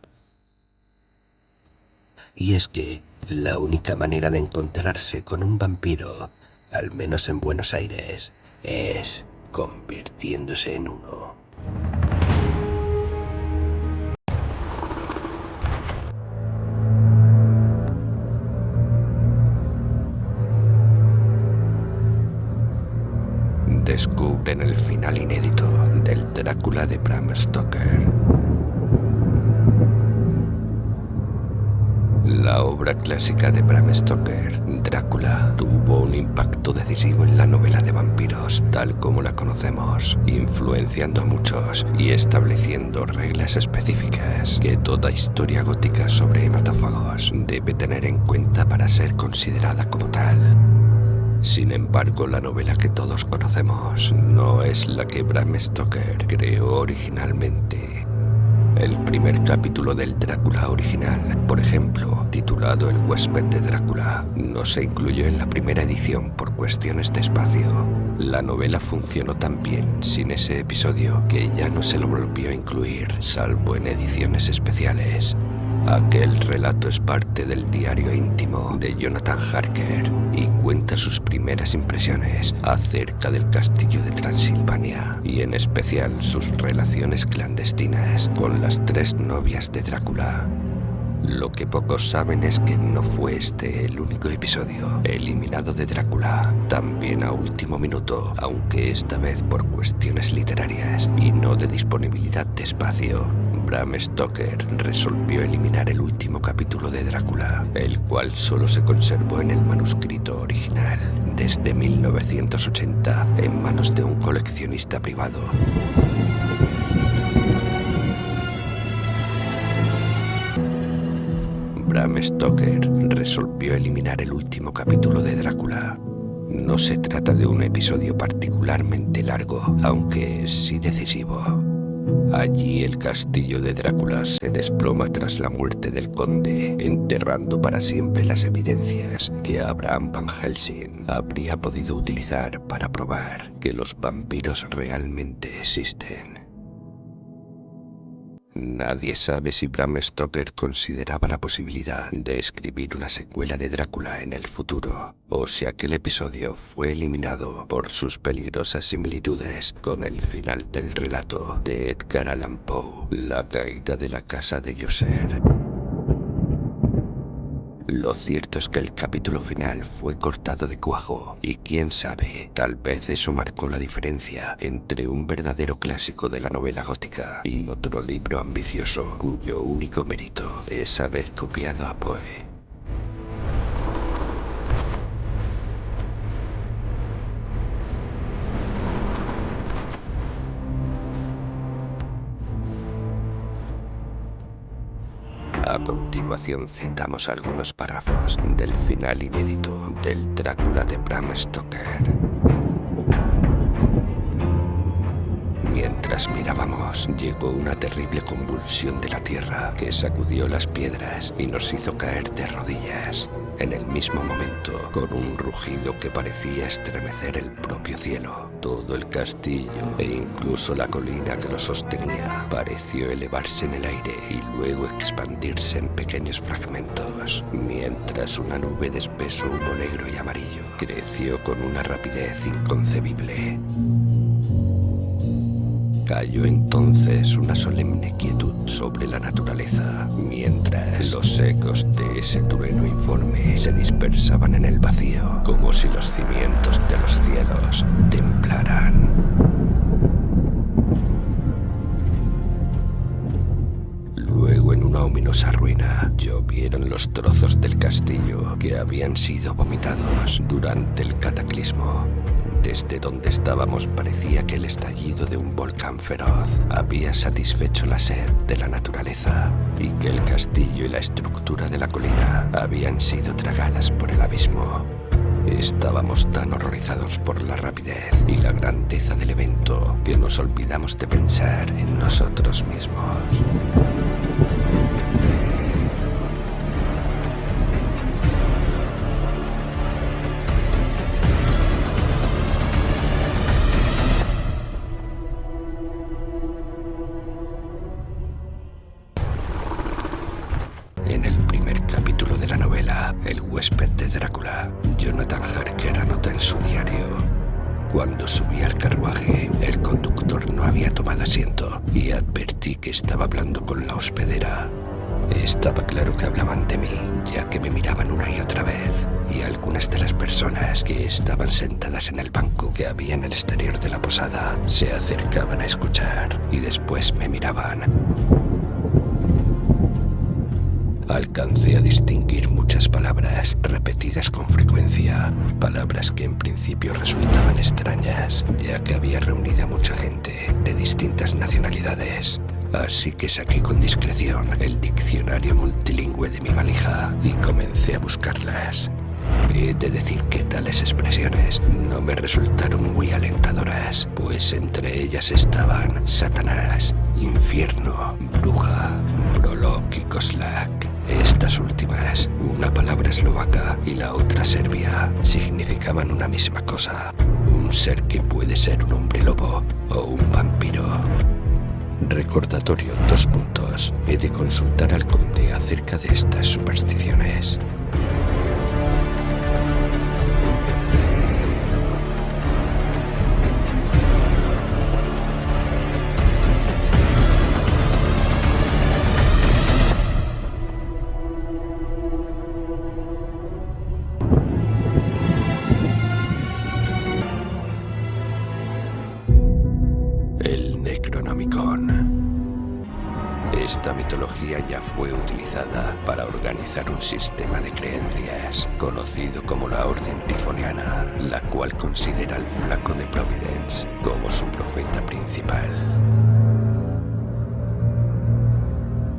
Y es que la única manera de encontrarse con un vampiro, al menos en Buenos Aires, es convirtiéndose en uno. Descubren el final inédito del Drácula de Bram Stoker. La obra clásica de Bram Stoker, Drácula, tuvo un impacto decisivo en la novela de vampiros tal como la conocemos, influenciando a muchos y estableciendo reglas específicas que toda historia gótica sobre hematófagos debe tener en cuenta para ser considerada como tal. Sin embargo, la novela que todos conocemos no es la que Bram Stoker creó originalmente. El primer capítulo del Drácula original, por ejemplo, titulado El huésped de Drácula, no se incluyó en la primera edición por cuestiones de espacio. La novela funcionó tan bien sin ese episodio que ya no se lo volvió a incluir, salvo en ediciones especiales. Aquel relato es parte del diario íntimo de Jonathan Harker y cuenta sus primeras impresiones acerca del castillo de Transilvania y en especial sus relaciones clandestinas con las 3 novias de Drácula. Lo que pocos saben es que no fue este el único episodio eliminado de Drácula, también a último minuto, aunque esta vez por cuestiones literarias y no de disponibilidad de espacio. Bram Stoker resolvió eliminar el último capítulo de Drácula, el cual solo se conservó en el manuscrito original desde 1980 en manos de un coleccionista privado. Bram Stoker resolvió eliminar el último capítulo de Drácula. No se trata de un episodio particularmente largo, aunque sí decisivo. Allí el castillo de Drácula se desploma tras la muerte del conde, enterrando para siempre las evidencias que Abraham Van Helsing habría podido utilizar para probar que los vampiros realmente existen. Nadie sabe si Bram Stoker consideraba la posibilidad de escribir una secuela de Drácula en el futuro, o si aquel episodio fue eliminado por sus peligrosas similitudes con el final del relato de Edgar Allan Poe, La caída de la casa de Yoser. Lo cierto es que el capítulo final fue cortado de cuajo, y quién sabe, tal vez eso marcó la diferencia entre un verdadero clásico de la novela gótica y otro libro ambicioso cuyo único mérito es haber copiado a Poe. A continuación citamos algunos párrafos del final inédito del Drácula de Bram Stoker. Mientras mirábamos, llegó una terrible convulsión de la tierra que sacudió las piedras y nos hizo caer de rodillas. En el mismo momento, con un rugido que parecía estremecer el propio cielo, todo el castillo e incluso la colina que lo sostenía pareció elevarse en el aire y luego expandirse en pequeños fragmentos, mientras una nube de espeso humo negro y amarillo creció con una rapidez inconcebible. Cayó entonces una solemne quietud sobre la naturaleza, mientras los ecos de ese trueno informe se dispersaban en el vacío, como si los cimientos de los cielos temblaran. Luego, en una ominosa ruina, llovieron los trozos del castillo que habían sido vomitados durante el cataclismo. Desde donde estábamos parecía que el estallido de un volcán feroz había satisfecho la sed de la naturaleza y que el castillo y la estructura de la colina habían sido tragadas por el abismo. Estábamos tan horrorizados por la rapidez y la grandeza del evento que nos olvidamos de pensar en nosotros mismos. En el primer capítulo de la novela, el huésped de Drácula, Jonathan Harker, anota en su diario: cuando subí al carruaje, el conductor no había tomado asiento y advertí que estaba hablando con la hospedera. Estaba claro que hablaban de mí, ya que me miraban una y otra vez, y algunas de las personas que estaban sentadas en el banco que había en el exterior de la posada se acercaban a escuchar y después me miraban. Alcancé a distinguir muchas palabras repetidas con frecuencia, palabras que en principio resultaban extrañas, ya que había reunido a mucha gente de distintas nacionalidades. Así que saqué con discreción el diccionario multilingüe de mi valija y comencé a buscarlas. He de decir que tales expresiones no me resultaron muy alentadoras, pues entre ellas estaban Satanás, infierno, bruja, brolok y koslak. Estas últimas, una palabra eslovaca y la otra serbia, significaban una misma cosa: un ser que puede ser un hombre lobo o un vampiro. Recordatorio: He de consultar al conde acerca de estas supersticiones. Esta mitología ya fue utilizada para organizar un sistema de creencias conocido como la Orden Tifoniana, la cual considera al Flaco de Providence como su profeta principal.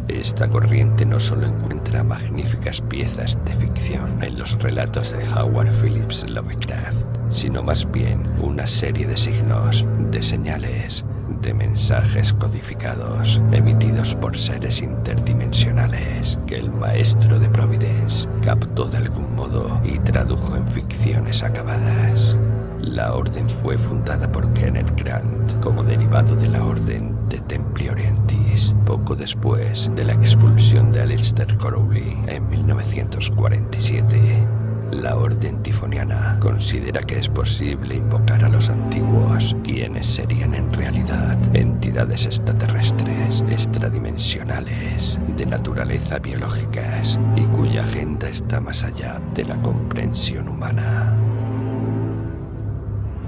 Esta corriente no solo encuentra magníficas piezas de ficción en los relatos de Howard Phillips Lovecraft, sino más bien una serie de signos, de señales, de mensajes codificados emitidos por seres interdimensionales que el maestro de Providence captó de algún modo y tradujo en ficciones acabadas. La orden fue fundada por Kenneth Grant como derivado de la Orden de Templi Orientis, poco después de la expulsión de Aleister Crowley en 1947. La Orden Tifoniana considera que es posible invocar a los antiguos sabemos quiénes serían en realidad entidades extraterrestres, extradimensionales, de naturaleza biológicas y cuya agenda está más allá de la comprensión humana.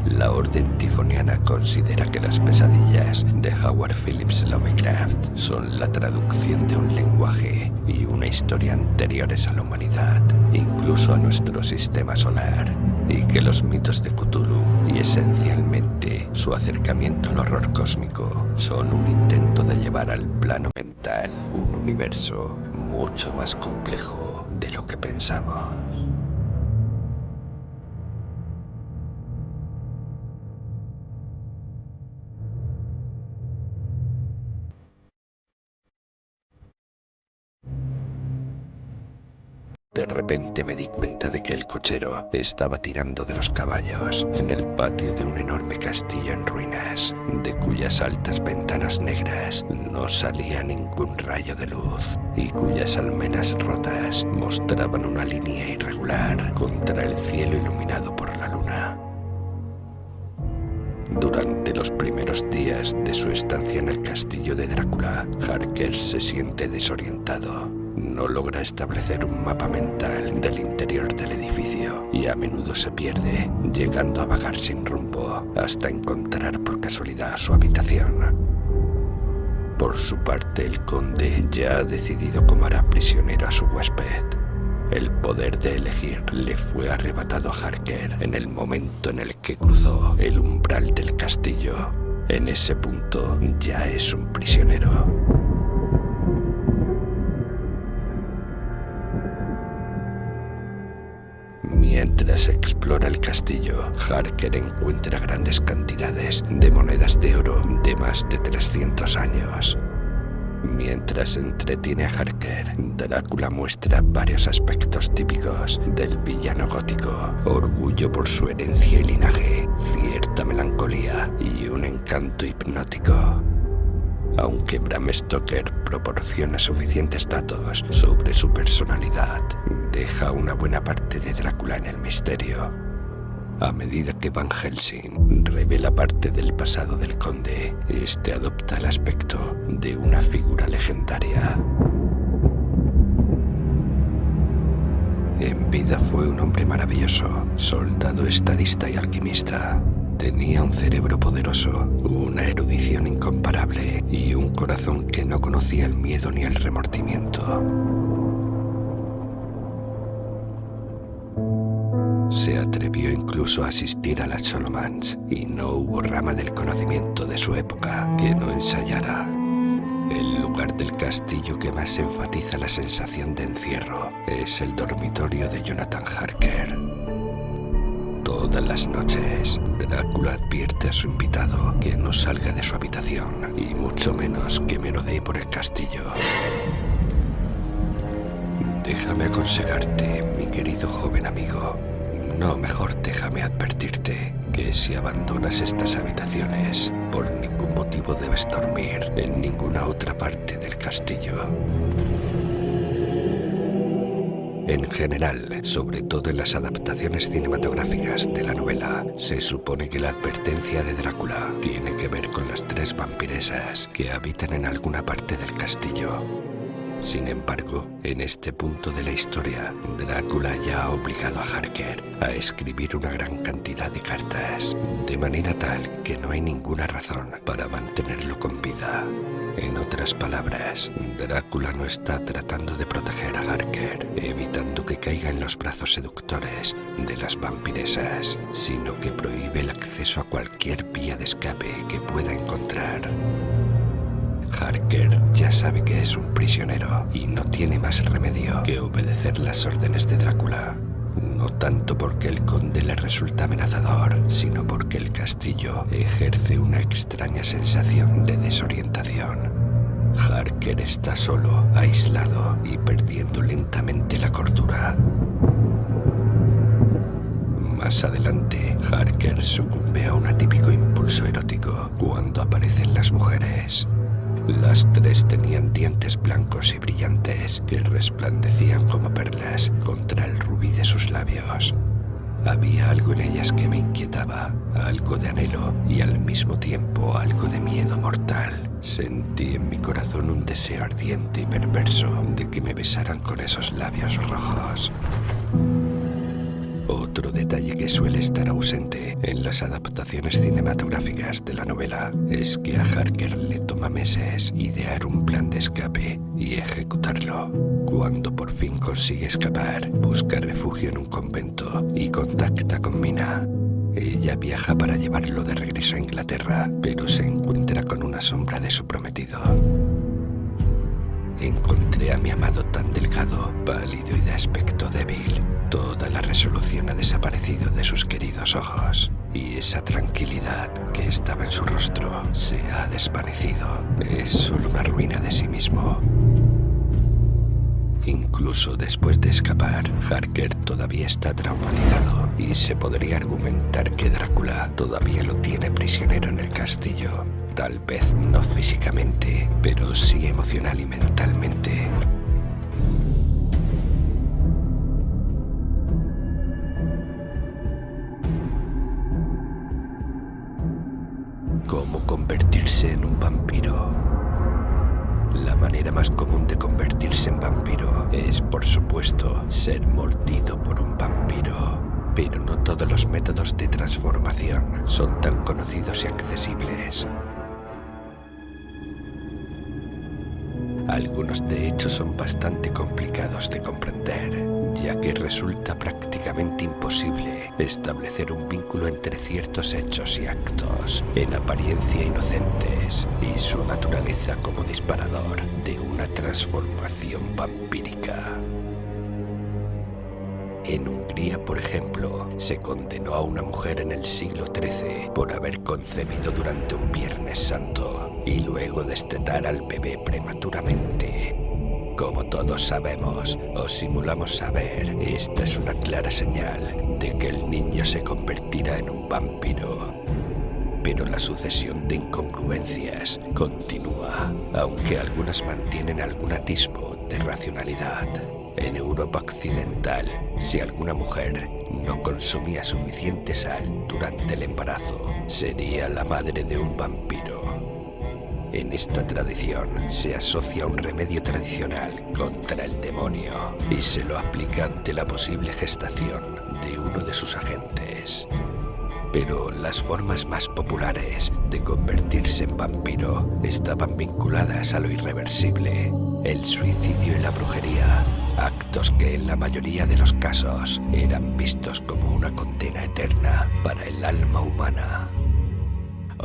La Orden Tifoniana considera que las pesadillas de Howard Phillips Lovecraft son la traducción de un lenguaje y una historia anteriores a la humanidad, incluso a nuestro sistema solar, y que los mitos de Cthulhu y esencialmente su acercamiento al horror cósmico son un intento de llevar al plano mental un universo mucho más complejo de lo que pensamos. De repente me di cuenta de que el cochero estaba tirando de los caballos en el patio de un enorme castillo en ruinas, de cuyas altas ventanas negras no salía ningún rayo de luz y cuyas almenas rotas mostraban una línea irregular contra el cielo iluminado por la luna. Durante los primeros días de su estancia en el castillo de Drácula, Harker se siente desorientado. No logra establecer un mapa mental del interior del edificio y a menudo se pierde, llegando a vagar sin rumbo hasta encontrar por casualidad su habitación. Por su parte, el conde ya ha decidido cómo hará prisionero a su huésped. El poder de elegir le fue arrebatado a Harker en el momento en el que cruzó el umbral del castillo. En ese punto ya es un prisionero. Mientras explora el castillo, Harker encuentra grandes cantidades de monedas de oro de más de 300 años. Mientras entretiene a Harker, Drácula muestra varios aspectos típicos del villano gótico: orgullo por su herencia y linaje, cierta melancolía y un encanto hipnótico. Aunque Bram Stoker proporciona suficientes datos sobre su personalidad, deja una buena parte de Drácula en el misterio. A medida que Van Helsing revela parte del pasado del conde, este adopta el aspecto de una figura legendaria. En vida fue un hombre maravilloso, soldado, estadista y alquimista. Tenía un cerebro poderoso, una erudición incomparable y un corazón que no conocía el miedo ni el remordimiento. Se atrevió incluso a asistir a las Solomons y no hubo rama del conocimiento de su época que no ensayara. El lugar del castillo que más enfatiza la sensación de encierro es el dormitorio de Jonathan Harker. Todas las noches, Drácula advierte a su invitado que no salga de su habitación y mucho menos que merodee por el castillo. Déjame aconsejarte, mi querido joven amigo. No, mejor déjame advertirte que si abandonas estas habitaciones, por ningún motivo debes dormir en ninguna otra parte del castillo. En general, sobre todo en las adaptaciones cinematográficas de la novela, se supone que la advertencia de Drácula tiene que ver con las 3 vampiresas que habitan en alguna parte del castillo. Sin embargo, en este punto de la historia, Drácula ya ha obligado a Harker a escribir una gran cantidad de cartas, de manera tal que no hay ninguna razón para mantenerlo con vida. En otras palabras, Drácula no está tratando de proteger a Harker, evitando que caiga en los brazos seductores de las vampiresas, sino que prohíbe el acceso a cualquier vía de escape que pueda encontrar. Harker ya sabe que es un prisionero y no tiene más remedio que obedecer las órdenes de Drácula. No tanto porque el conde le resulta amenazador, sino porque el castillo ejerce una extraña sensación de desorientación. Harker está solo, aislado y perdiendo lentamente la cordura. Más adelante, Harker sucumbe a un atípico impulso erótico cuando aparecen las mujeres. Las 3 tenían dientes blancos y brillantes que resplandecían como perlas contra el rubí de sus labios. Había algo en ellas que me inquietaba, algo de anhelo y al mismo tiempo algo de miedo mortal. Sentí en mi corazón un deseo ardiente y perverso de que me besaran con esos labios rojos. Otro detalle que suele estar ausente en las adaptaciones cinematográficas de la novela es que a Harker le toma meses idear un plan de escape y ejecutarlo. Cuando por fin consigue escapar, busca refugio en un convento y contacta con Mina. Ella viaja para llevarlo de regreso a Inglaterra, pero se encuentra con una sombra de su prometido. Encontré a mi amado tan delgado, pálido y de aspecto débil. Toda la resolución ha desaparecido de sus queridos ojos, y esa tranquilidad que estaba en su rostro se ha desvanecido. Es solo una ruina de sí mismo. Incluso después de escapar, Harker todavía está traumatizado y se podría argumentar que Drácula todavía lo tiene prisionero en el castillo. Tal vez no físicamente, pero sí emocional y mentalmente. ¿Cómo convertirse en un vampiro? La manera más común de convertirse en vampiro es, por supuesto, ser mordido por un vampiro. Pero no todos los métodos de transformación son tan conocidos y accesibles. Algunos de hecho son bastante complicados de comprender, ya que resulta prácticamente imposible establecer un vínculo entre ciertos hechos y actos, en apariencia inocentes, y su naturaleza como disparador de una transformación vampírica. En Hungría, por ejemplo, se condenó a una mujer en el siglo XIII por haber concebido durante un Viernes Santo y luego destetar al bebé prematuramente. Como todos sabemos o simulamos saber, esta es una clara señal de que el niño se convertirá en un vampiro. Pero la sucesión de incongruencias continúa, aunque algunas mantienen algún atisbo de racionalidad. En Europa occidental, si alguna mujer no consumía suficiente sal durante el embarazo, sería la madre de un vampiro. En esta tradición se asocia un remedio tradicional contra el demonio y se lo aplica ante la posible gestación de uno de sus agentes. Pero las formas más populares de convertirse en vampiro estaban vinculadas a lo irreversible, el suicidio y la brujería, actos que en la mayoría de los casos eran vistos como una condena eterna para el alma humana.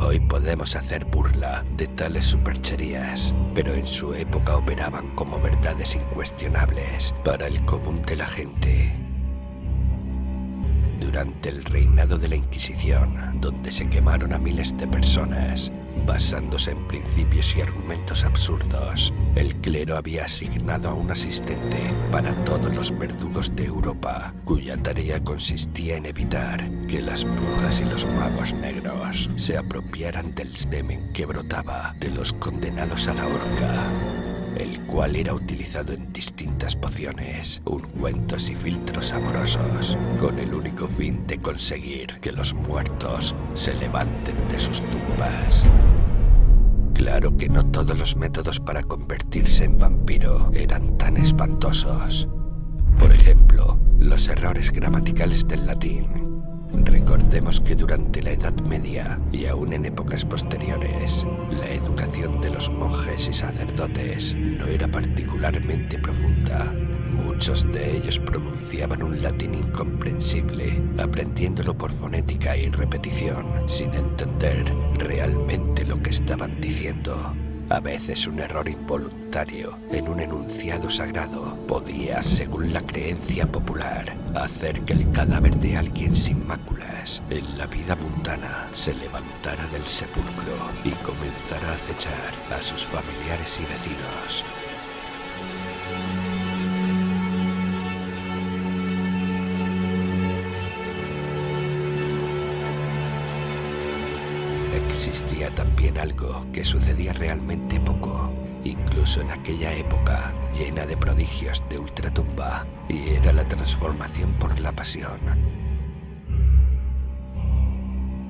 Hoy podemos hacer burla de tales supercherías, pero en su época operaban como verdades incuestionables para el común de la gente. Durante el reinado de la Inquisición, donde se quemaron a miles de personas, basándose en principios y argumentos absurdos, el clero había asignado a un asistente para todos los verdugos de Europa, cuya tarea consistía en evitar que las brujas y los magos negros se apropiaran del semen que brotaba de los condenados a la horca, el cual era utilizado en distintas pociones, ungüentos y filtros amorosos, con el único fin de conseguir que los muertos se levanten de sus tumbas. Claro que no todos los métodos para convertirse en vampiro eran tan espantosos. Por ejemplo, los errores gramaticales del latín. Recordemos que durante la Edad Media y aún en épocas posteriores, la educación de los monjes y sacerdotes no era particularmente profunda. Muchos de ellos pronunciaban un latín incomprensible, aprendiéndolo por fonética y repetición, sin entender realmente lo que estaban diciendo. A veces un error involuntario en un enunciado sagrado podía, según la creencia popular, hacer que el cadáver de alguien sin máculas en la vida mundana se levantara del sepulcro y comenzara a acechar a sus familiares y vecinos. Existía también algo que sucedía realmente poco, incluso en aquella época llena de prodigios de ultratumba, y era la transformación por la pasión.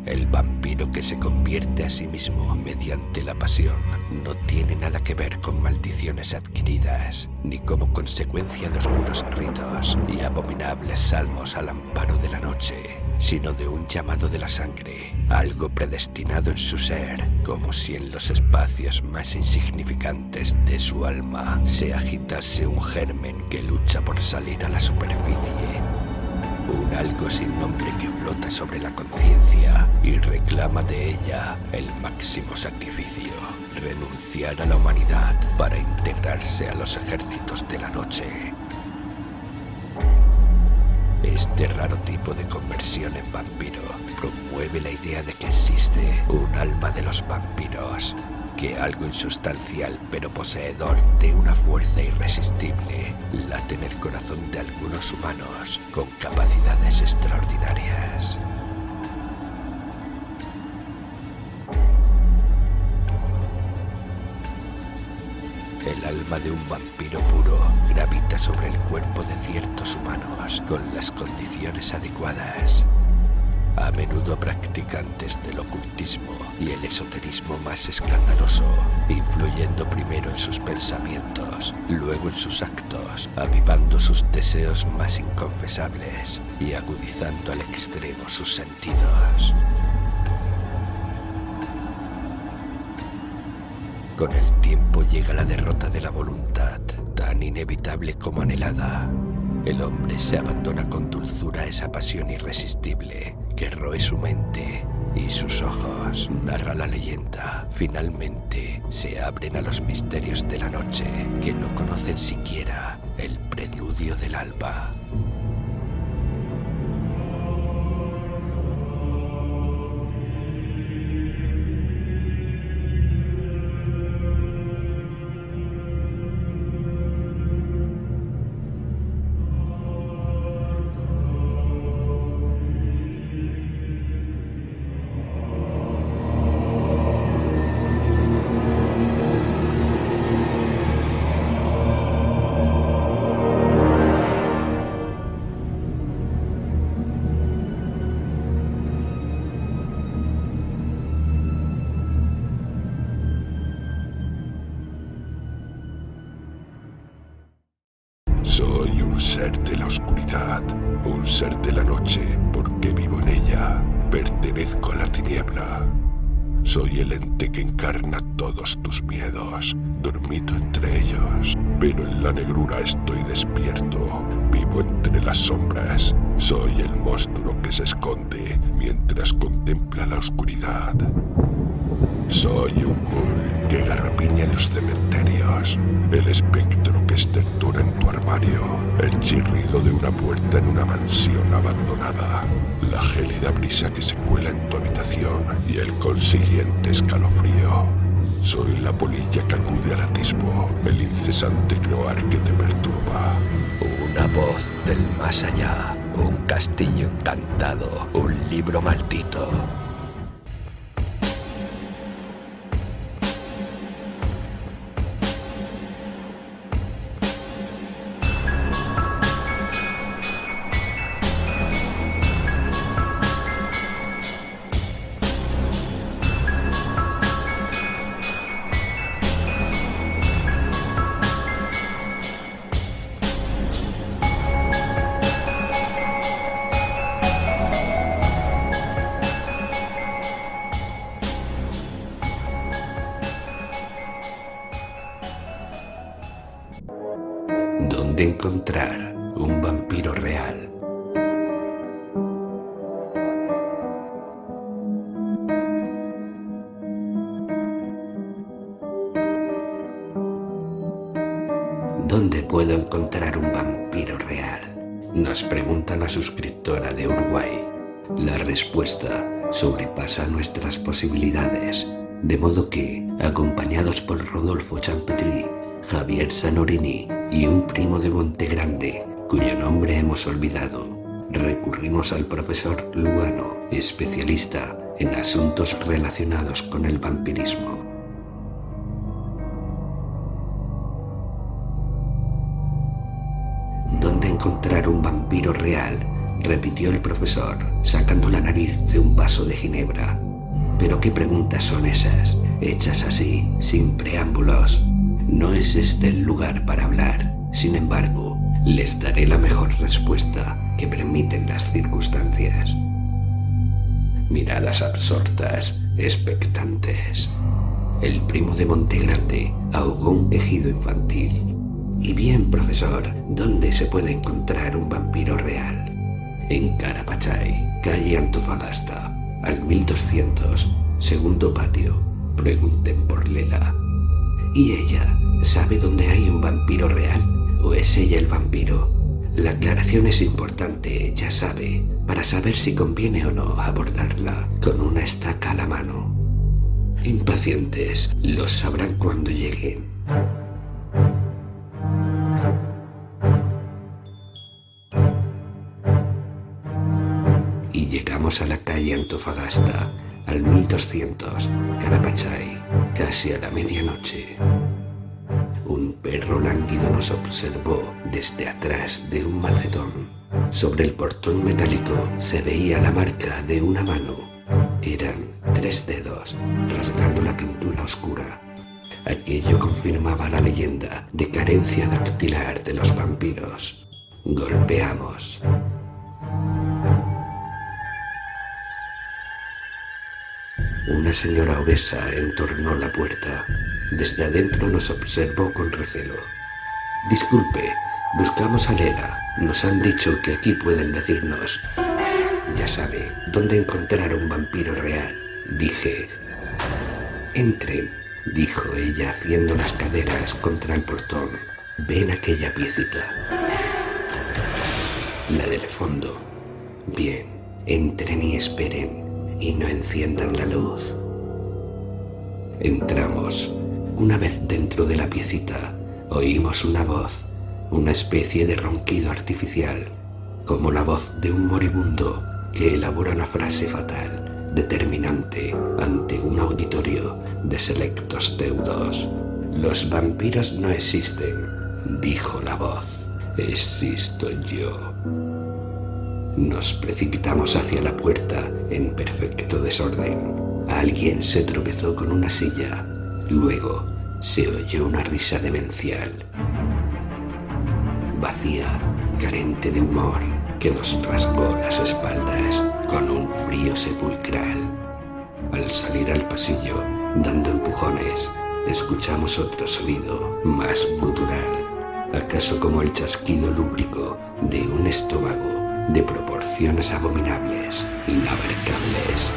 El vampiro que se convierte a sí mismo mediante la pasión no tiene nada que ver con maldiciones adquiridas, ni como consecuencia de oscuros ritos y abominables salmos al amparo de la noche, sino de un llamado de la sangre, algo predestinado en su ser, como si en los espacios más insignificantes de su alma se agitase un germen que lucha por salir a la superficie. Un algo sin nombre que flota sobre la conciencia y reclama de ella el máximo sacrificio, renunciar a la humanidad para integrarse a los ejércitos de la noche. Este raro tipo de conversión en vampiro promueve la idea de que existe un alma de los vampiros, que algo insustancial pero poseedor de una fuerza irresistible late en el corazón de algunos humanos con capacidades extraordinarias. El alma de un vampiro puro gravita sobre el cuerpo de ciertos humanos con las condiciones adecuadas. A menudo practicantes del ocultismo y el esoterismo más escandaloso, influyendo primero en sus pensamientos, luego en sus actos, avivando sus deseos más inconfesables y agudizando al extremo sus sentidos. Con el tiempo llega la derrota de la voluntad, tan inevitable como anhelada. El hombre se abandona con dulzura a esa pasión irresistible que roe su mente y sus ojos, narra la leyenda, finalmente se abren a los misterios de la noche que no conocen siquiera el preludio del alba. Soy un ser de la oscuridad, un ser de la noche, porque vivo en ella. Pertenezco a la tiniebla. Soy el ente que encarna todos tus miedos. Dormito entre ellos, pero en la negrura estoy despierto. Vivo entre las sombras. Soy el monstruo que se esconde mientras contempla la oscuridad. Soy un ghoul que garrapiña en los cementerios, el espectro que estertora en tu armario, el chirrido de una puerta en una mansión abandonada, la gélida brisa que se cuela en tu habitación y el consiguiente escalofrío. Soy la polilla que acude al atisbo, el incesante croar que te perturba. Una voz del más allá, un castillo encantado, un libro maldito. ¿Dónde encontrar un vampiro real? ¿Dónde puedo encontrar un vampiro real? Nos pregunta la suscriptora de Uruguay. La respuesta sobrepasa nuestras posibilidades, de modo que, acompañados por Rodolfo Champetry, Javier Sanorini y un primo de Montegrande, cuyo nombre hemos olvidado, recurrimos al profesor Luano, especialista en asuntos relacionados con el vampirismo. ¿Dónde encontrar un vampiro real? repitió el profesor, sacando la nariz de un vaso de ginebra. ¿Pero qué preguntas son esas, hechas así, sin preámbulos? No es este el lugar para hablar. Sin embargo, les daré la mejor respuesta que permiten las circunstancias. Miradas absortas, expectantes. El primo de Montegrande ahogó un quejido infantil. Y bien, profesor, ¿dónde se puede encontrar un vampiro real? En Carapachay, calle Antofagasta, al 1200, segundo patio. Pregunten por Lela. ¿Y ella sabe dónde hay un vampiro real? ¿O es ella el vampiro? La aclaración es importante, ya sabe, para saber si conviene o no abordarla con una estaca a la mano. Impacientes, los sabrán cuando lleguen. Y llegamos a la calle Antofagasta, al 1200, Carapachay, casi a la medianoche. Un perro lánguido nos observó desde atrás de un macetón. Sobre el portón metálico se veía la marca de una mano. Eran 3 dedos, rasgando la pintura oscura. Aquello confirmaba la leyenda de carencia dactilar de los vampiros. Golpeamos. Una señora obesa entornó la puerta. Desde adentro nos observó con recelo. Disculpe, buscamos a Lela. Nos han dicho que aquí pueden decirnos. Ya sabe, dónde encontrar a un vampiro real, dije. Entren, dijo ella haciendo las caderas contra el portón. Ven aquella piecita. La del fondo. Bien, entren y esperen. Y no enciendan la luz. Entramos. Una vez dentro de la piecita, oímos una voz, una especie de ronquido artificial, como la voz de un moribundo que elabora una frase fatal, determinante ante un auditorio de selectos deudos. Los vampiros no existen, dijo la voz. Existo yo. Nos precipitamos hacia la puerta en perfecto desorden. Alguien se tropezó con una silla. Luego se oyó una risa demencial. Vacía, carente de humor, que nos rasgó las espaldas con un frío sepulcral. Al salir al pasillo, dando empujones, escuchamos otro sonido más gutural, acaso como el chasquido lúbrico de un estómago de proporciones abominables, inabarcables.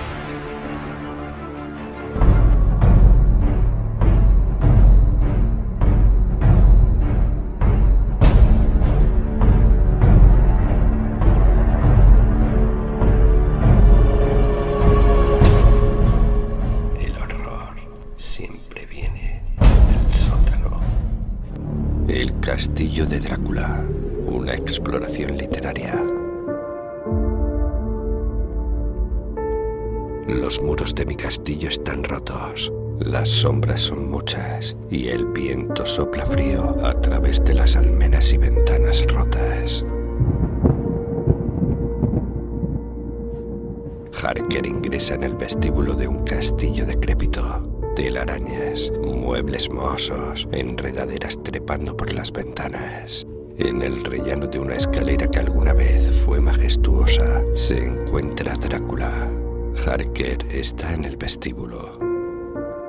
El horror siempre viene desde el sótano. El castillo de Drácula, una exploración literaria. Los muros de mi castillo están rotos, las sombras son muchas y el viento sopla frío a través de las almenas y ventanas rotas. Harker ingresa en el vestíbulo de un castillo decrépito. Telarañas, muebles mohosos, enredaderas trepando por las ventanas. En el rellano de una escalera que alguna vez fue majestuosa, se encuentra Drácula. Harker está en el vestíbulo.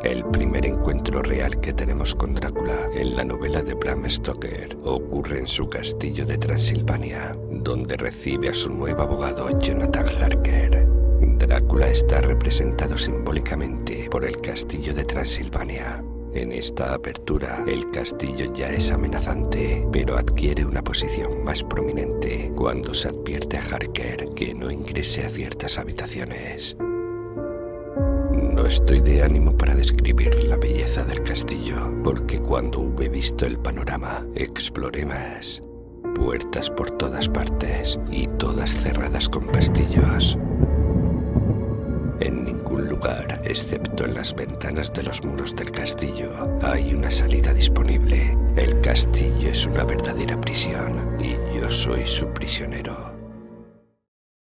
El primer encuentro real que tenemos con Drácula en la novela de Bram Stoker ocurre en su castillo de Transilvania, donde recibe a su nuevo abogado Jonathan Harker. Drácula está representado simbólicamente por el castillo de Transilvania. En esta apertura, el castillo ya es amenazante, pero adquiere una posición más prominente cuando se advierte a Harker que no ingrese a ciertas habitaciones. No estoy de ánimo para describir la belleza del castillo, porque cuando hube visto el panorama, exploré más. Puertas por todas partes y todas cerradas con pestillos. En ningún lugar, excepto en las ventanas de los muros del castillo, hay una salida disponible. El castillo es una verdadera prisión y yo soy su prisionero.